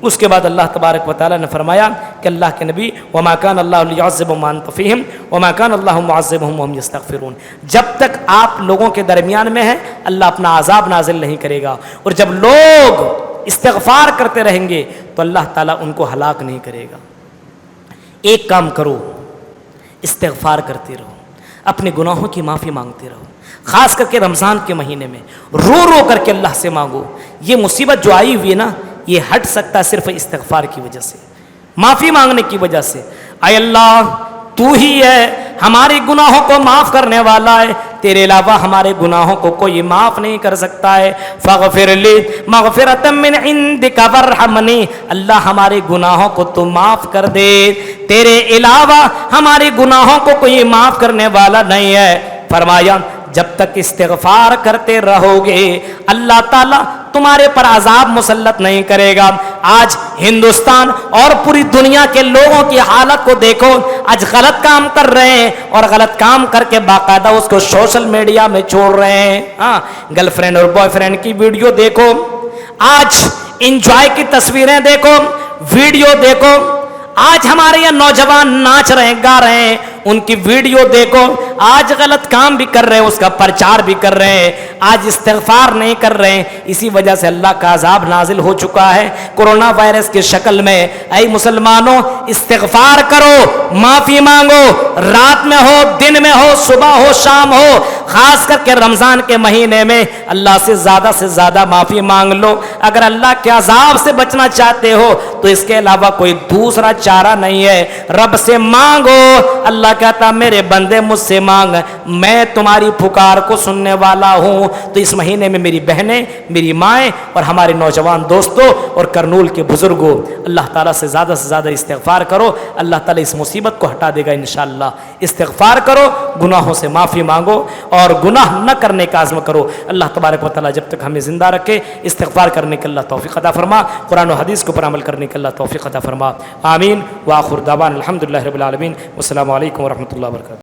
اس کے بعد اللہ تبارک و تعالیٰ نے فرمایا کہ اللہ کے نبی وَمَا كَانَ اللَّهُ لِيُعَذِّبَهُمْ وَأَنْتَ فِيهِمْ وَمَا كَانَ اللَّهُ مُعَذِّبَهُمْ وَهُمْ يَسْتَغْفِرُونَ، جب تک آپ لوگوں کے درمیان میں ہیں اللہ اپنا عذاب نازل نہیں کرے گا، اور جب لوگ استغفار کرتے رہیں گے تو اللہ تعالیٰ ان کو ہلاک نہیں کرے گا۔ ایک کام کرو، استغفار کرتے رہو، اپنے گناہوں کی معافی مانگتے رہو، خاص کر کے رمضان کے مہینے میں رو رو کر کے اللہ سے مانگو۔ یہ مصیبت جو آئی ہوئی ہے نا، یہ ہٹ سکتا ہے صرف استغفار کی وجہ سے، معافی مانگنے کی وجہ سے۔ اے اللہ تو ہی ہے ہمارے گناہوں کو معاف کرنے والا ہے، تیرے علاوہ ہمارے گناہوں کو کوئی معاف نہیں کر سکتا ہے۔ فاغفر لی مغفرۃ من عندک وارحمنی، اللہ ہمارے گناہوں کو تو معاف کر دے، تیرے علاوہ ہمارے گناہوں کو کوئی معاف کرنے والا نہیں ہے۔ فرمایا جب تک استغفار کرتے رہو گے اللہ تعالیٰ تمہارے پر عذاب مسلط نہیں کرے گا۔ آج ہندوستان اور پوری دنیا کے لوگوں کی حالت کو دیکھو، آج غلط کام کر رہے ہیں اور غلط کام کر کے باقاعدہ اس کو سوشل میڈیا میں چھوڑ رہے ہیں۔ گرل فرینڈ اور بوائے فرینڈ کی ویڈیو دیکھو، آج انجوائے کی تصویریں دیکھو، ویڈیو دیکھو، آج ہمارے یہاں نوجوان ناچ رہے ہیں، گا رہے ہیں، ان کی ویڈیو دیکھو۔ آج غلط کام بھی کر رہے ہیں، اس کا پرچار بھی کر رہے ہیں، آج استغفار نہیں کر رہے ہیں، اسی وجہ سے اللہ کا عذاب نازل ہو چکا ہے کورونا وائرس کی شکل میں۔ اے مسلمانوں استغفار کرو، معافی مانگو، رات میں ہو، دن میں ہو، صبح ہو، شام ہو، خاص کر کے رمضان کے مہینے میں اللہ سے زیادہ معافی مانگ لو۔ اگر اللہ کے عذاب سے بچنا چاہتے ہو تو اس کے علاوہ کوئی دوسرا چارہ نہیں ہے، رب سے مانگو، اللہ کہتا میرے بندے مجھ سے مانگ، میں تمہاری پکار کو سننے والا ہوں۔ تو اس مہینے میں میری بہنیں، میری مائیں اور ہمارے نوجوان دوستوں اور کرنول کے بزرگوں، اللہ تعالیٰ سے زیادہ استغفار کرو، اللہ تعالیٰ اس مصیبت کو ہٹا دے گا انشاءاللہ۔ استغفار کرو، گناہوں سے معافی مانگو اور گناہ نہ کرنے کا عزم کرو۔ اللہ تبارک و تعالیٰ جب تک ہمیں زندہ رکھے استغفار کرنے کے اللہ توفیق عطا فرما، قرآن و حدیث کے اوپر عمل کرنے کے اللہ توفیق عطا فرما، آمین۔ وآخر دعوانا الحمدللہ رب العالمین، والسلام علیکم ورحمۃ اللہ وبرکاتہ۔